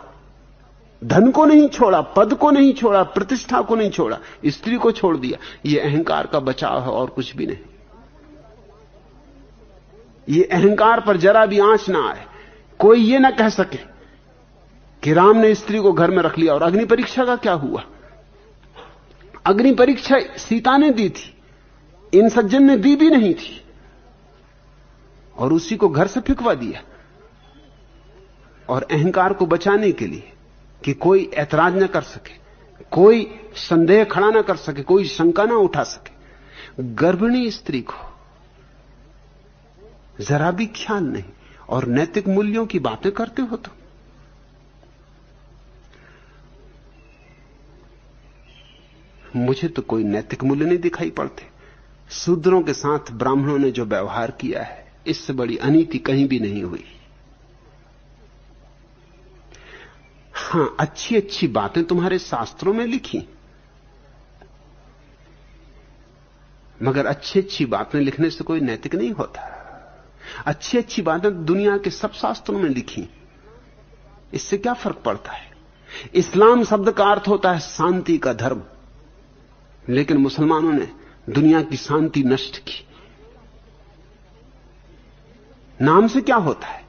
धन को नहीं छोड़ा, पद को नहीं छोड़ा, प्रतिष्ठा को नहीं छोड़ा, स्त्री को छोड़ दिया। यह अहंकार का बचाव है और कुछ भी नहीं। यह अहंकार पर जरा भी आंच ना आए। कोई यह ना कह सके कि राम ने स्त्री को घर में रख लिया। और अग्नि परीक्षा का क्या हुआ? अग्नि परीक्षा सीता ने दी थी, इन सज्जन ने दी भी नहीं थी, और उसी को घर से फेंकवा दिया। और अहंकार को बचाने के लिए कि कोई ऐतराज न कर सके, कोई संदेह खड़ा न कर सके, कोई शंका न उठा सके, गर्भिणी स्त्री को जरा भी ख्याल नहीं। और नैतिक मूल्यों की बातें करते हो तो मुझे तो कोई नैतिक मूल्य नहीं दिखाई पड़ते। शूद्रों के साथ ब्राह्मणों ने जो व्यवहार किया है, इससे बड़ी अनीति कहीं भी नहीं हुई। हां, अच्छी अच्छी बातें तुम्हारे शास्त्रों में लिखी, मगर अच्छी अच्छी बातें लिखने से कोई नैतिक नहीं होता। अच्छी अच्छी बातें दुनिया के सब शास्त्रों में लिखी, इससे क्या फर्क पड़ता है? इस्लाम शब्द का अर्थ होता है शांति का धर्म, लेकिन मुसलमानों ने दुनिया की शांति नष्ट की। नाम से क्या होता है?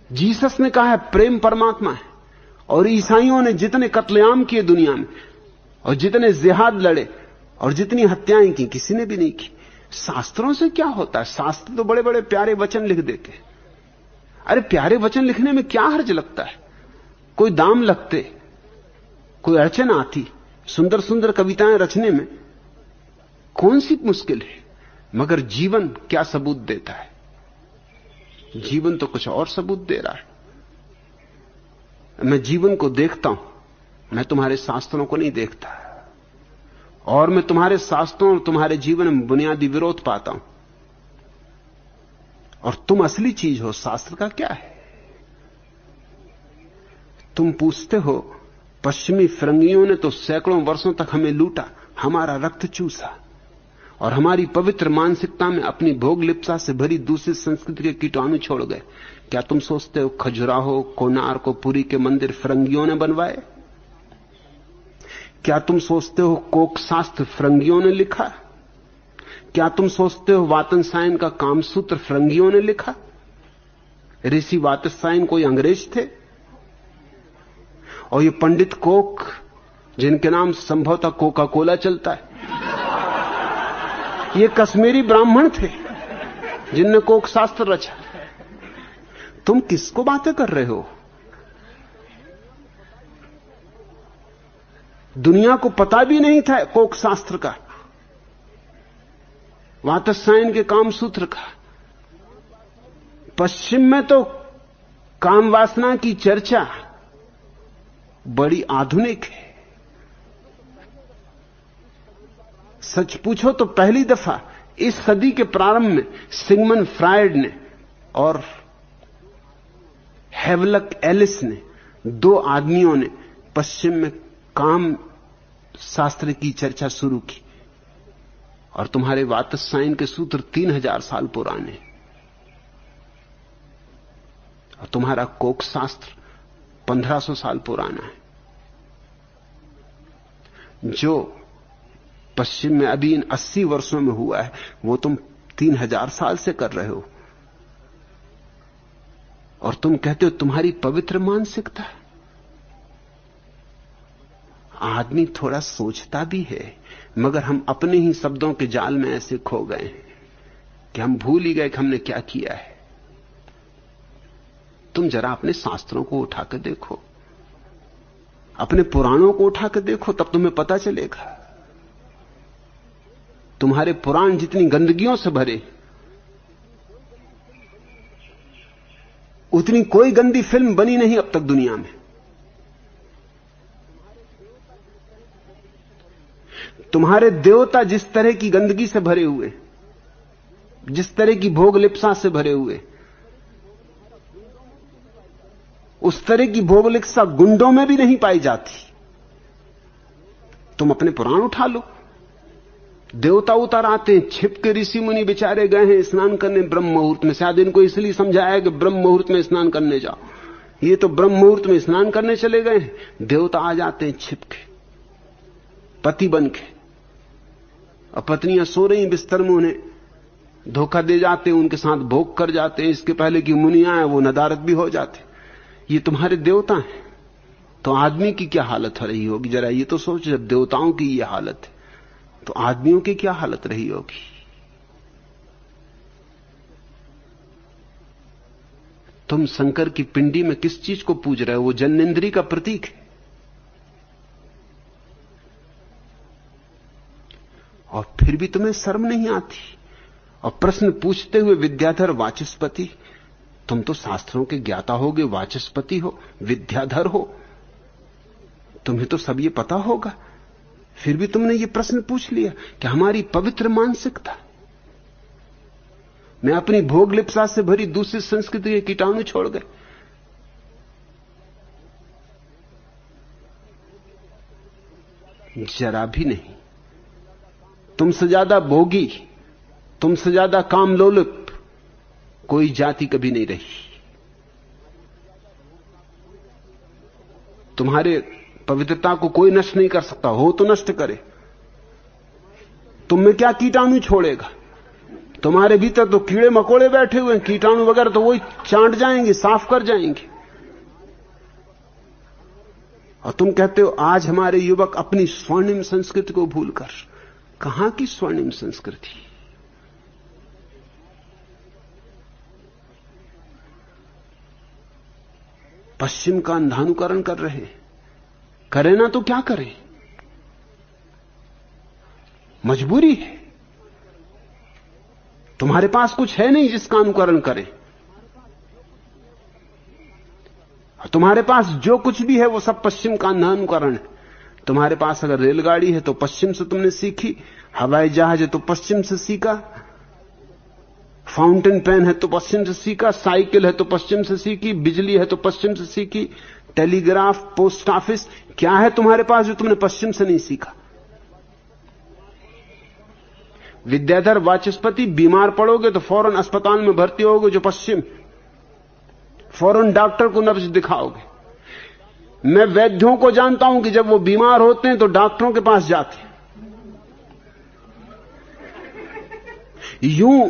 जीसस ने कहा है प्रेम परमात्मा है, और ईसाइयों ने जितने कत्लेआम किए दुनिया में, और जितने जिहाद लड़े, और जितनी हत्याएं की, किसी ने भी नहीं की। शास्त्रों से क्या होता है? शास्त्र तो बड़े बड़े प्यारे वचन लिख देते, अरे प्यारे वचन लिखने में क्या हर्ज लगता है? कोई दाम लगते, कोई अड़चन आती, सुंदर सुंदर कविताएं रचने में कौन सी मुश्किल है? मगर जीवन क्या सबूत देता है? जीवन तो कुछ और सबूत दे रहा है। मैं जीवन को देखता हूं, मैं तुम्हारे शास्त्रों को नहीं देखता, और मैं तुम्हारे शास्त्रों और तुम्हारे जीवन में बुनियादी विरोध पाता हूं। और तुम असली चीज हो, शास्त्र का क्या है? तुम पूछते हो पश्चिमी फिरंगियों ने तो सैकड़ों वर्षों तक हमें लूटा, हमारा रक्त चूसा और हमारी पवित्र मानसिकता में अपनी भोग लिप्सा से भरी दूसरी संस्कृति के कीटाणु छोड़ गए। क्या तुम सोचते हो खजुराहो, कोणार्क, पुरी के मंदिर फिरंगियों ने बनवाए? क्या तुम सोचते हो कोक शास्त्र फिरंगियों ने लिखा? क्या तुम सोचते हो वातनसायन का कामसूत्र फिरंगियों ने लिखा? ऋषि वातनसायन कोई अंग्रेज थे? और ये पंडित कोक, जिनके नाम संभवतः कोका कोला चलता है, ये कश्मीरी ब्राह्मण थे जिनने कोक शास्त्र रचा। तुम किसको बातें कर रहे हो? दुनिया को पता भी नहीं था कोक शास्त्र का, वातनसायन के कामसूत्र का। पश्चिम में तो काम वासना की चर्चा बड़ी आधुनिक है। सच पूछो तो पहली दफा इस सदी के प्रारंभ में सिगमंड फ्रायड ने और हैवलक एलिस ने, दो आदमियों ने पश्चिम में काम शास्त्र की चर्चा शुरू की। और तुम्हारे वातनसायन के सूत्र 3000 साल पुराने, और तुम्हारा कोक शास्त्र 1500 साल पुराना है। जो पश्चिम में अभी इन 80 वर्षों में हुआ है, वो तुम 3000 साल से कर रहे हो। और तुम कहते हो तुम्हारी पवित्र मानसिकता। आदमी थोड़ा सोचता भी है, मगर हम अपने ही शब्दों के जाल में ऐसे खो गए हैं कि हम भूल ही गए कि हमने क्या किया है। तुम जरा अपने शास्त्रों को उठा कर देखो, अपने पुराणों को उठा कर देखो, तब तुम्हें पता चलेगा। तुम्हारे पुराण जितनी गंदगियों से भरे, उतनी कोई गंदी फिल्म बनी नहीं अब तक दुनिया में। तुम्हारे देवता जिस तरह की गंदगी से भरे हुए, जिस तरह की भोग लिप्सा से भरे हुए, उस तरह की भोग लिप्सा गुंडों में भी नहीं पाई जाती। तुम अपने पुराण उठा लो, देवता उतर आते हैं, छिप के ऋषि मुनि बेचारे गए हैं स्नान करने ब्रह्म मुहूर्त में। शायद इनको इसलिए समझाया कि ब्रह्म मुहूर्त में स्नान करने जाओ। ये तो ब्रह्म मुहूर्त में स्नान करने चले गए हैं। देवता आ जाते हैं छिप के, पति बन के, और पत्नियां सो रही बिस्तर में, उन्हें धोखा दे जाते हैं, उनके साथ भोग कर जाते हैं। इसके पहले कि मुनियां आए वो नदारत भी हो जाते। ये तुम्हारे देवता हैं, तो आदमी की क्या हालत रही होगी? जरा ये तो सोचो, जब देवताओं की ये हालत है तो आदमियों की क्या हालत रही होगी? तुम शंकर की पिंडी में किस चीज को पूज रहे हो? वो जन्नेन्द्रिय का प्रतीक है। और फिर भी तुम्हें शर्म नहीं आती। और प्रश्न पूछते हुए विद्याधर वाचस्पति, तुम तो शास्त्रों के ज्ञाता होगे, वाचस्पति हो, विद्याधर हो, तुम्हें तो सब ये पता होगा। फिर भी तुमने ये प्रश्न पूछ लिया कि हमारी पवित्र मानसिकता में अपनी भोग लिप्सा से भरी दूसरी संस्कृति के कीटाणु छोड़ गए। जरा भी नहीं। तुमसे ज्यादा भोगी, तुमसे ज्यादा काम लोलुप कोई जाति कभी नहीं रही। तुम्हारे पवित्रता को कोई नष्ट नहीं कर सकता, हो तो नष्ट करे। तुम में क्या कीटाणु छोड़ेगा? तुम्हारे भीतर तो कीड़े मकोड़े बैठे हुए हैं, कीटाणु वगैरह तो वही चाट जाएंगे, साफ कर जाएंगे। और तुम कहते हो आज हमारे युवक अपनी स्वर्णिम संस्कृति को भूलकर। कहां की स्वर्णिम संस्कृति? पश्चिम का अंधानुकरण कर रहे हैं। करें ना तो क्या करें, मजबूरी है। तुम्हारे पास कुछ है नहीं जिसका अनुकरण करें। तुम्हारे पास जो कुछ भी है वो सब पश्चिम का अंधानुकरण है। तुम्हारे पास अगर रेलगाड़ी है तो पश्चिम से तुमने सीखी, हवाई जहाज है तो पश्चिम से सीखा, फाउंटेन पेन है तो पश्चिम से सीखा, साइकिल है तो पश्चिम से सीखी, बिजली है तो पश्चिम से सीखी, टेलीग्राफ, पोस्ट ऑफिस, क्या है तुम्हारे पास जो तुमने पश्चिम से नहीं सीखा? विद्याधर वाचस्पति, बीमार पड़ोगे तो फौरन अस्पताल में भर्ती होगे जो पश्चिम, फौरन डॉक्टर को नब्ज दिखाओगे। मैं वैद्यों को जानता हूं कि जब वो बीमार होते हैं तो डॉक्टरों के पास जाते हैं। यूं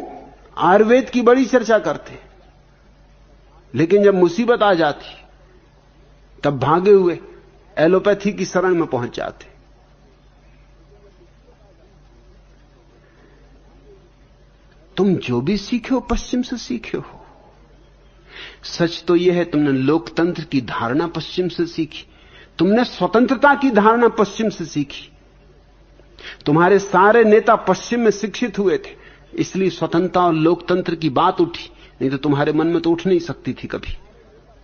आयुर्वेद की बड़ी चर्चा करते, लेकिन जब मुसीबत आ जाती तब भागे हुए एलोपैथी की शरण में पहुंच जाते। तुम जो भी सीखे हो पश्चिम से सीखे हो। सच तो यह है तुमने लोकतंत्र की धारणा पश्चिम से सीखी, तुमने स्वतंत्रता की धारणा पश्चिम से सीखी। तुम्हारे सारे नेता पश्चिम में शिक्षित हुए थे, इसलिए स्वतंत्रता और लोकतंत्र की बात उठी, नहीं तो तुम्हारे मन में तो उठ नहीं सकती थी कभी।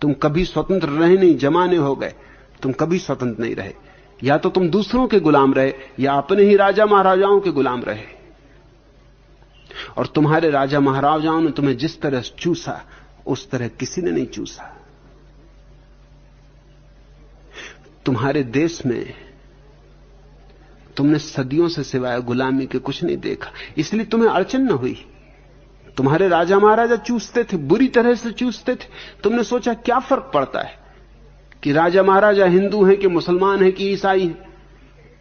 तुम कभी स्वतंत्र रहे नहीं, जमाने हो गए, तुम कभी स्वतंत्र नहीं रहे। या तो तुम दूसरों के गुलाम रहे या अपने ही राजा महाराजाओं के गुलाम रहे। और तुम्हारे राजा महाराजाओं ने तुम्हें जिस तरह चूसा उस तरह किसी ने नहीं चूसा। तुम्हारे देश में तुमने सदियों से सिवाय गुलामी के कुछ नहीं देखा, इसलिए तुम्हें अड़चन न हुई। तुम्हारे राजा महाराजा चूसते थे, बुरी तरह से चूसते थे। तुमने सोचा क्या फर्क पड़ता है कि राजा महाराजा हिंदू हैं कि मुसलमान हैं कि ईसाई हैं,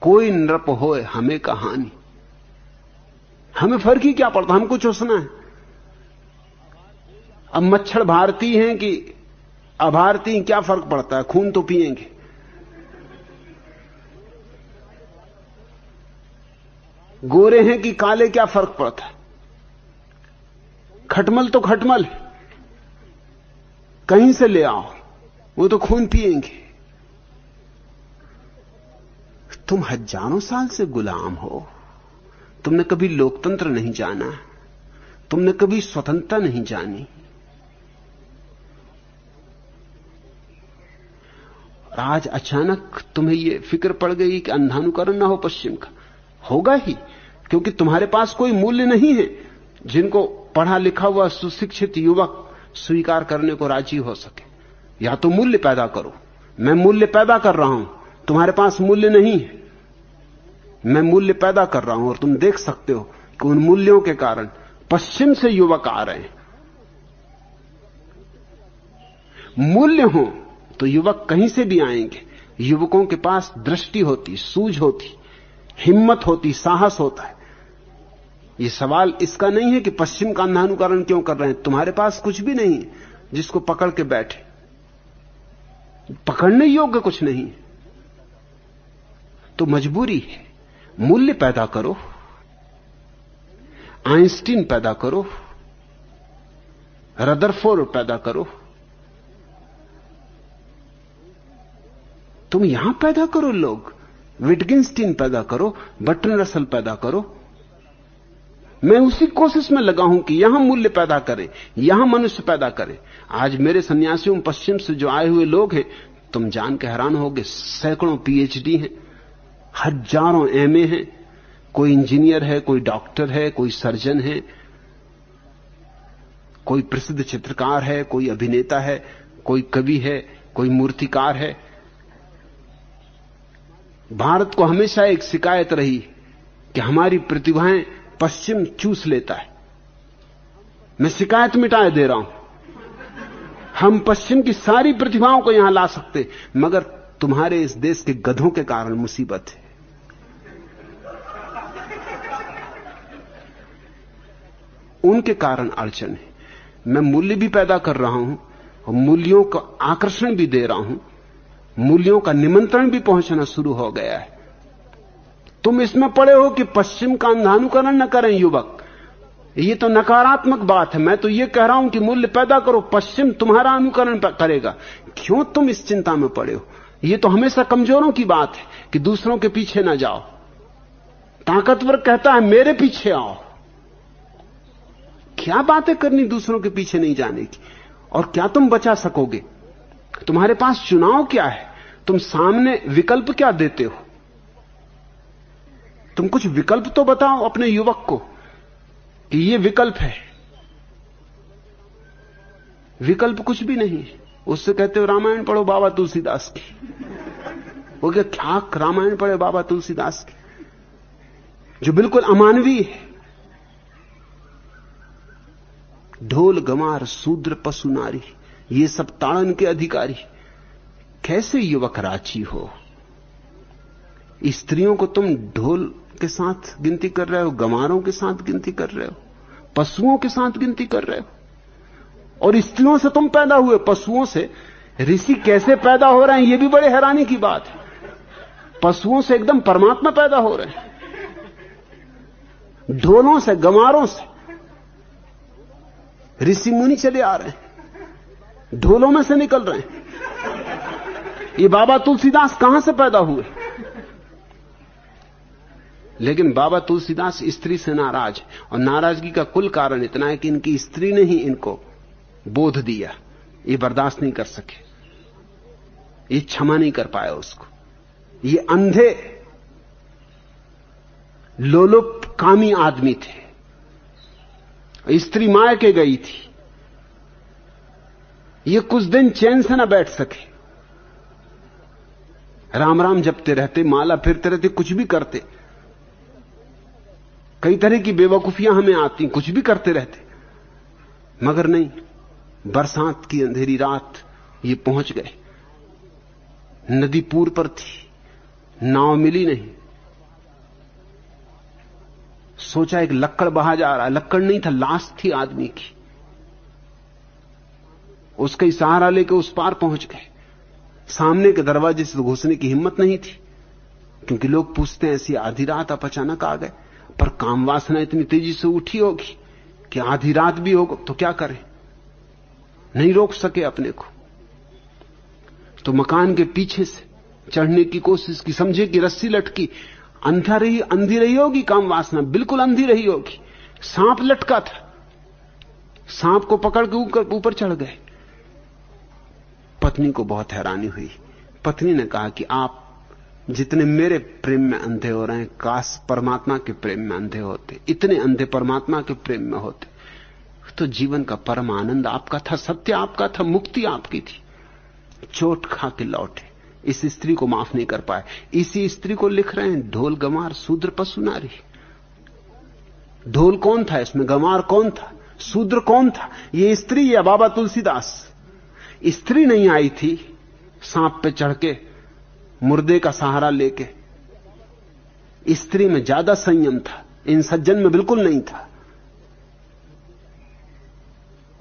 कोई नृप होए हमें कहानी, हमें फर्क ही क्या पड़ता, हमको चूसना है। अब मच्छर भारतीय हैं कि अभारतीय, क्या फर्क पड़ता है, खून तो पिएंगे। गोरे हैं कि काले, क्या फर्क पड़ता है, खटमल तो खटमल है, कहीं से ले आओ, वो तो खून पिएंगे। तुम हजारों साल से गुलाम हो, तुमने कभी लोकतंत्र नहीं जाना, तुमने कभी स्वतंत्रता नहीं जानी। आज अचानक तुम्हें यह फिक्र पड़ गई कि अंधानुकरण ना हो पश्चिम का। होगा ही, क्योंकि तुम्हारे पास कोई मूल्य नहीं है जिनको पढ़ा लिखा हुआ सुशिक्षित युवक स्वीकार करने को राजी हो सके। या तो मूल्य पैदा करो, मैं मूल्य पैदा कर रहा हूं, तुम्हारे पास मूल्य नहीं है, मैं मूल्य पैदा कर रहा हूं। और तुम देख सकते हो कि उन मूल्यों के कारण पश्चिम से युवक आ रहे हैं। मूल्य हो तो युवक कहीं से भी आएंगे। युवकों के पास दृष्टि होती, सूझ होती, हिम्मत होती, साहस होता है। यह सवाल इसका नहीं है कि पश्चिम का अंधानुकरण क्यों कर रहे हैं। तुम्हारे पास कुछ भी नहीं जिसको पकड़ के बैठे, पकड़ने योग्य कुछ नहीं, तो मजबूरी है। मूल्य पैदा करो, आइंस्टीन पैदा करो, रदरफोर्ड पैदा करो, तुम यहां पैदा करो, लोग विटगिंस्टीन पैदा करो, बर्ट्रैंड रसल पैदा करो। मैं उसी कोशिश में लगा हूं कि यहां मूल्य पैदा करें, यहां मनुष्य पैदा करें। आज मेरे सन्यासियों पश्चिम से जो आए हुए लोग हैं, तुम जान के हैरान होगे, सैकड़ों पीएचडी हैं, हजारों एमए हैं, कोई इंजीनियर है, कोई डॉक्टर है, कोई सर्जन है, कोई प्रसिद्ध चित्रकार है, कोई अभिनेता है, कोई कवि है, कोई मूर्तिकार है। भारत को हमेशा एक शिकायत रही कि हमारी प्रतिभाएं पश्चिम चूस लेता है। मैं शिकायत मिटाए दे रहा हूं, हम पश्चिम की सारी प्रतिभाओं को यहां ला सकते, मगर तुम्हारे इस देश के गधों के कारण मुसीबत है। उनके कारण अड़चन है। मैं मूल्य भी पैदा कर रहा हूं और मूल्यों का आकर्षण भी दे रहा हूं, मूल्यों का निमंत्रण भी पहुंचना शुरू हो गया है। तुम इसमें पड़े हो कि पश्चिम का अंधानुकरण न करें युवक, ये तो नकारात्मक बात है। मैं तो ये कह रहा हूं कि मूल्य पैदा करो, पश्चिम तुम्हारा अनुकरण करेगा। क्यों तुम इस चिंता में पड़े हो? ये तो हमेशा कमजोरों की बात है कि दूसरों के पीछे ना जाओ। ताकतवर कहता है मेरे पीछे आओ। क्या बातें करनी दूसरों के पीछे नहीं जाने की? और क्या तुम बचा सकोगे? तुम्हारे पास चुनाव क्या है? तुम सामने विकल्प क्या देते हो? तुम कुछ विकल्प तो बताओ अपने युवक को कि ये विकल्प है। विकल्प कुछ भी नहीं है। उससे कहते हो रामायण पढ़ो बाबा तुलसीदास की। वो क्या रामायण पढ़े बाबा तुलसीदास की, जो बिल्कुल अमानवीय है। ढोल गमार शूद्र पशु नारी, ये सब ताड़न के अधिकारी। कैसे युवक राजी हो? स्त्रियों को तुम ढोल के साथ गिनती कर रहे हो, गमारों के साथ गिनती कर रहे हो, पशुओं के साथ गिनती कर रहे हो। और स्त्रियों से तुम पैदा हुए, पशुओं से ऋषि कैसे पैदा हो रहे हैं, यह भी बड़े हैरानी की बात है। पशुओं से एकदम परमात्मा पैदा हो रहे हैं। ढोलों से, गमारों से ऋषि मुनि चले आ रहे हैं, ढोलों में से निकल रहे हैं। ये बाबा तुलसीदास कहां से पैदा हुए? लेकिन बाबा तुलसीदास स्त्री से नाराज है, और नाराजगी का कुल कारण इतना है कि इनकी स्त्री ने ही इनको बोध दिया। ये बर्दाश्त नहीं कर सके, ये क्षमा नहीं कर पाया उसको। ये अंधे लोलुप कामी आदमी थे। स्त्री मायके गई थी, ये कुछ दिन चैन से ना बैठ सके। राम राम जपते रहते, माला फिरते रहते, कुछ भी करते। कई तरह की बेवकूफियां हमें आती, कुछ भी करते रहते, मगर नहीं। बरसात की अंधेरी रात ये पहुंच गए। नदी पूर पर थी, नाव मिली नहीं। सोचा एक लक्कड़ बहा जा रहा है, लक्कड़ नहीं था, लाश थी आदमी की। उसका ही सहारा लेकर उस पार पहुंच गए। सामने के दरवाजे से घुसने की हिम्मत नहीं थी, क्योंकि लोग पूछते हैं ऐसी आधी रात आप अचानक आ गए। पर काम वासना इतनी तेजी से उठी होगी कि आधी रात भी होगा तो क्या करें, नहीं रोक सके अपने को। तो मकान के पीछे से चढ़ने की कोशिश की। समझे कि रस्सी लटकी, अंधी रही होगी काम वासना, बिल्कुल अंधी रही होगी। सांप लटका था, सांप को पकड़ के ऊपर चढ़ गए। पत्नी को बहुत हैरानी हुई। पत्नी ने कहा कि आप जितने मेरे प्रेम में अंधे हो रहे हैं, काश परमात्मा के प्रेम में अंधे होते। इतने अंधे परमात्मा के प्रेम में होते तो जीवन का परम आनंद आपका था, सत्य आपका था, मुक्ति आपकी थी। चोट खा के लौटे, इस स्त्री को माफ नहीं कर पाए। इसी स्त्री को लिख रहे हैं ढोल गमार शूद्र पशु नारी। ढोल कौन था इसमें, गमार कौन था, शूद्र कौन था? ये स्त्री या बाबा तुलसीदास? स्त्री नहीं आई थी सांप पे चढ़ के, मुर्दे का सहारा लेके। स्त्री में ज्यादा संयम था, इन सज्जन में बिल्कुल नहीं था।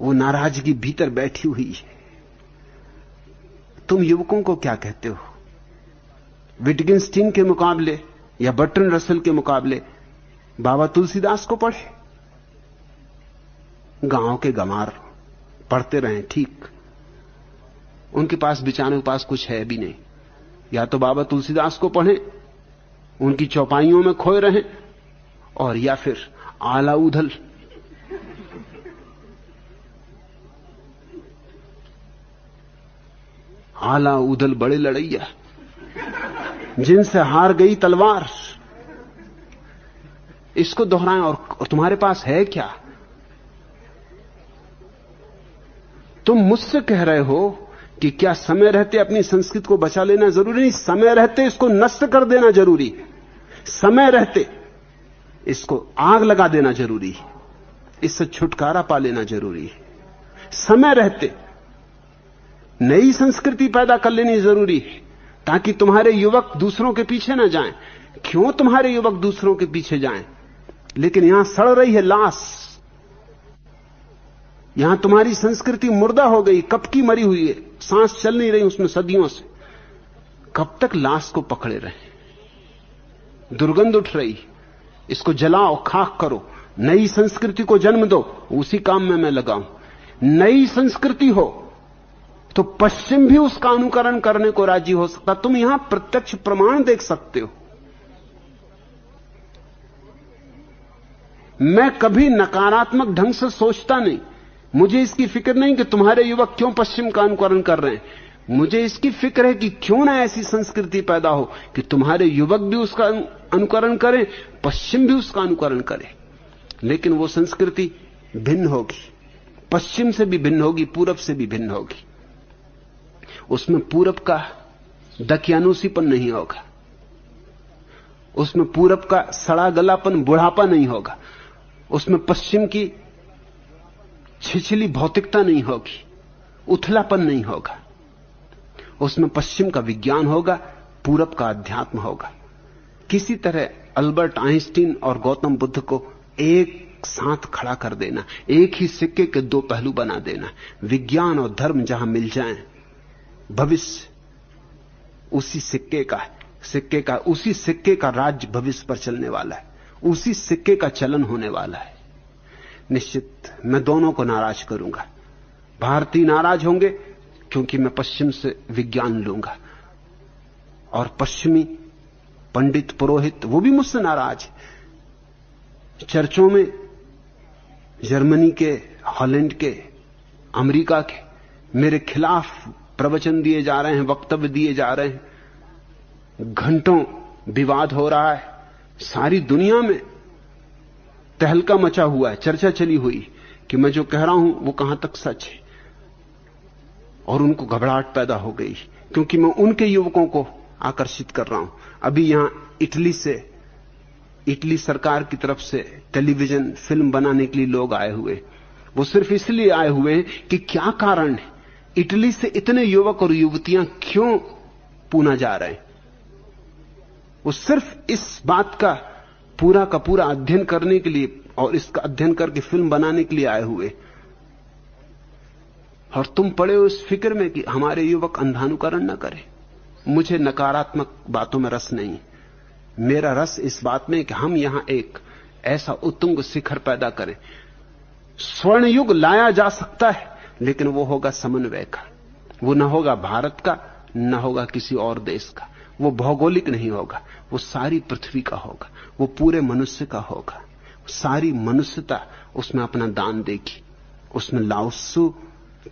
वो नाराजगी भीतर बैठी हुई है। तुम युवकों को क्या कहते हो? विटगेंस्टीन के मुकाबले या बर्ट्रैंड रसेल के मुकाबले बाबा तुलसीदास को पढ़े। गांव के गमार पढ़ते रहे, ठीक, उनके पास बेचारे के पास कुछ है भी नहीं। या तो बाबा तुलसीदास को पढ़ें, उनकी चौपाइयों में खोए रहें, और या फिर आला उधल आला उदल बड़े लड़ैया, जिनसे हार गई तलवार, इसको दोहराएं। और तुम्हारे पास है क्या? तुम मुझसे कह रहे हो कि क्या समय रहते अपनी संस्कृति को बचा लेना जरूरी नहीं? समय रहते इसको नष्ट कर देना जरूरी है। समय रहते इसको आग लगा देना जरूरी है, इससे छुटकारा पा लेना जरूरी है। समय रहते नई संस्कृति पैदा कर लेनी जरूरी है, ताकि तुम्हारे युवक दूसरों के पीछे ना जाएं। क्यों तुम्हारे युवक दूसरों के पीछे जाएं? लेकिन यहां सड़ रही है लाश, यहां तुम्हारी संस्कृति मुर्दा हो गई, कब की मरी हुई है, सांस चल नहीं रही उसमें सदियों से। कब तक लाश को पकड़े रहे? दुर्गंध उठ रही, इसको जलाओ, खाक करो, नई संस्कृति को जन्म दो, उसी काम में मैं लगा हूं। नई संस्कृति हो तो पश्चिम भी उसका अनुकरण करने को राजी हो सकता। तुम यहां प्रत्यक्ष प्रमाण देख सकते हो। मैं कभी नकारात्मक ढंग से सोचता नहीं। मुझे इसकी फिक्र नहीं कि तुम्हारे युवक क्यों पश्चिम का अनुकरण कर रहे हैं। मुझे इसकी फिक्र है कि क्यों ना ऐसी संस्कृति पैदा हो कि तुम्हारे युवक भी उसका अनुकरण करें, पश्चिम भी उसका अनुकरण करे। लेकिन वो संस्कृति भिन्न होगी, पश्चिम से भी भिन्न होगी, पूरब से भी भिन्न होगी। उसमें पूरब का दकियानूसीपन नहीं होगा, उसमें पूरब का सड़ा गलापन, बुढ़ापा नहीं होगा, उसमें पश्चिम की छिछली भौतिकता नहीं होगी, उथलापन नहीं होगा। उसमें पश्चिम का विज्ञान होगा, पूरब का अध्यात्म होगा। किसी तरह अल्बर्ट आइंस्टीन और गौतम बुद्ध को एक साथ खड़ा कर देना, एक ही सिक्के के दो पहलू बना देना। विज्ञान और धर्म जहां मिल जाएं, भविष्य उसी सिक्के का उसी सिक्के का राज्य भविष्य पर चलने वाला है, उसी सिक्के का चलन होने वाला है। निश्चित मैं दोनों को नाराज करूंगा। भारतीय नाराज होंगे क्योंकि मैं पश्चिम से विज्ञान लूंगा, और पश्चिमी पंडित पुरोहित वो भी मुझसे नाराज है। चर्चों में जर्मनी के, हॉलैंड के, अमेरिका के मेरे खिलाफ प्रवचन दिए जा रहे हैं, वक्तव्य दिए जा रहे हैं। घंटों विवाद हो रहा है, सारी दुनिया में तहलका मचा हुआ है, चर्चा चली हुई कि मैं जो कह रहा हूं वो कहां तक सच है। और उनको घबराहट पैदा हो गई क्योंकि मैं उनके युवकों को आकर्षित कर रहा हूं। अभी यहां इटली सरकार की तरफ से टेलीविजन फिल्म बनाने के लिए लोग आए हुए। वो सिर्फ इसलिए आए हुए हैं कि क्या कारण है, इटली से इतने युवक और युवतियां क्यों पूना जा रहे हैं। वो सिर्फ इस बात का पूरा अध्ययन करने के लिए और इसका अध्ययन करके फिल्म बनाने के लिए आए हुए। और तुम पड़े हो इस फिक्र में कि हमारे युवक अंधानुकरण न करें। मुझे नकारात्मक बातों में रस नहीं। मेरा रस इस बात में कि हम यहां एक ऐसा उत्तुंग शिखर पैदा करें। स्वर्ण युग लाया जा सकता है, लेकिन वो होगा समन्वय का। वो न होगा भारत का, न होगा किसी और देश का। वो भौगोलिक नहीं होगा, वो सारी पृथ्वी का होगा, वो पूरे मनुष्य का होगा। सारी मनुष्यता उसमें अपना दान देगी। उसमें लाओत्सु,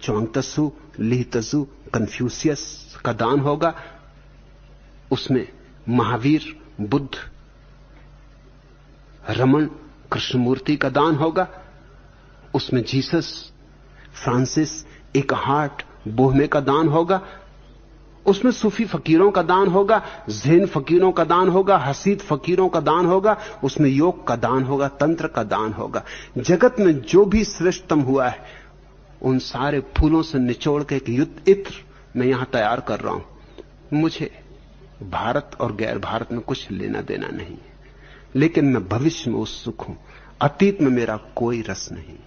च्वांगत्सु, लीह-त्सु, कन्फ्यूशियस का दान होगा। उसमें महावीर, बुद्ध, रमन, कृष्णमूर्ति का दान होगा। उसमें जीसस, फ्रांसिस, एकहार्ट, बोहमे का दान होगा। उसमें सूफी फकीरों का दान होगा, ज़ेन फकीरों का दान होगा, हसीद फकीरों का दान होगा। उसमें योग का दान होगा, तंत्र का दान होगा। जगत में जो भी श्रेष्ठतम हुआ है, उन सारे फूलों से निचोड़ के एक इत्र मैं यहां तैयार कर रहा हूं। मुझे भारत और गैर भारत में कुछ लेना देना नहीं है, लेकिन मैं भविष्य में उत्सुक हूं। अतीत में मेरा कोई रस नहीं।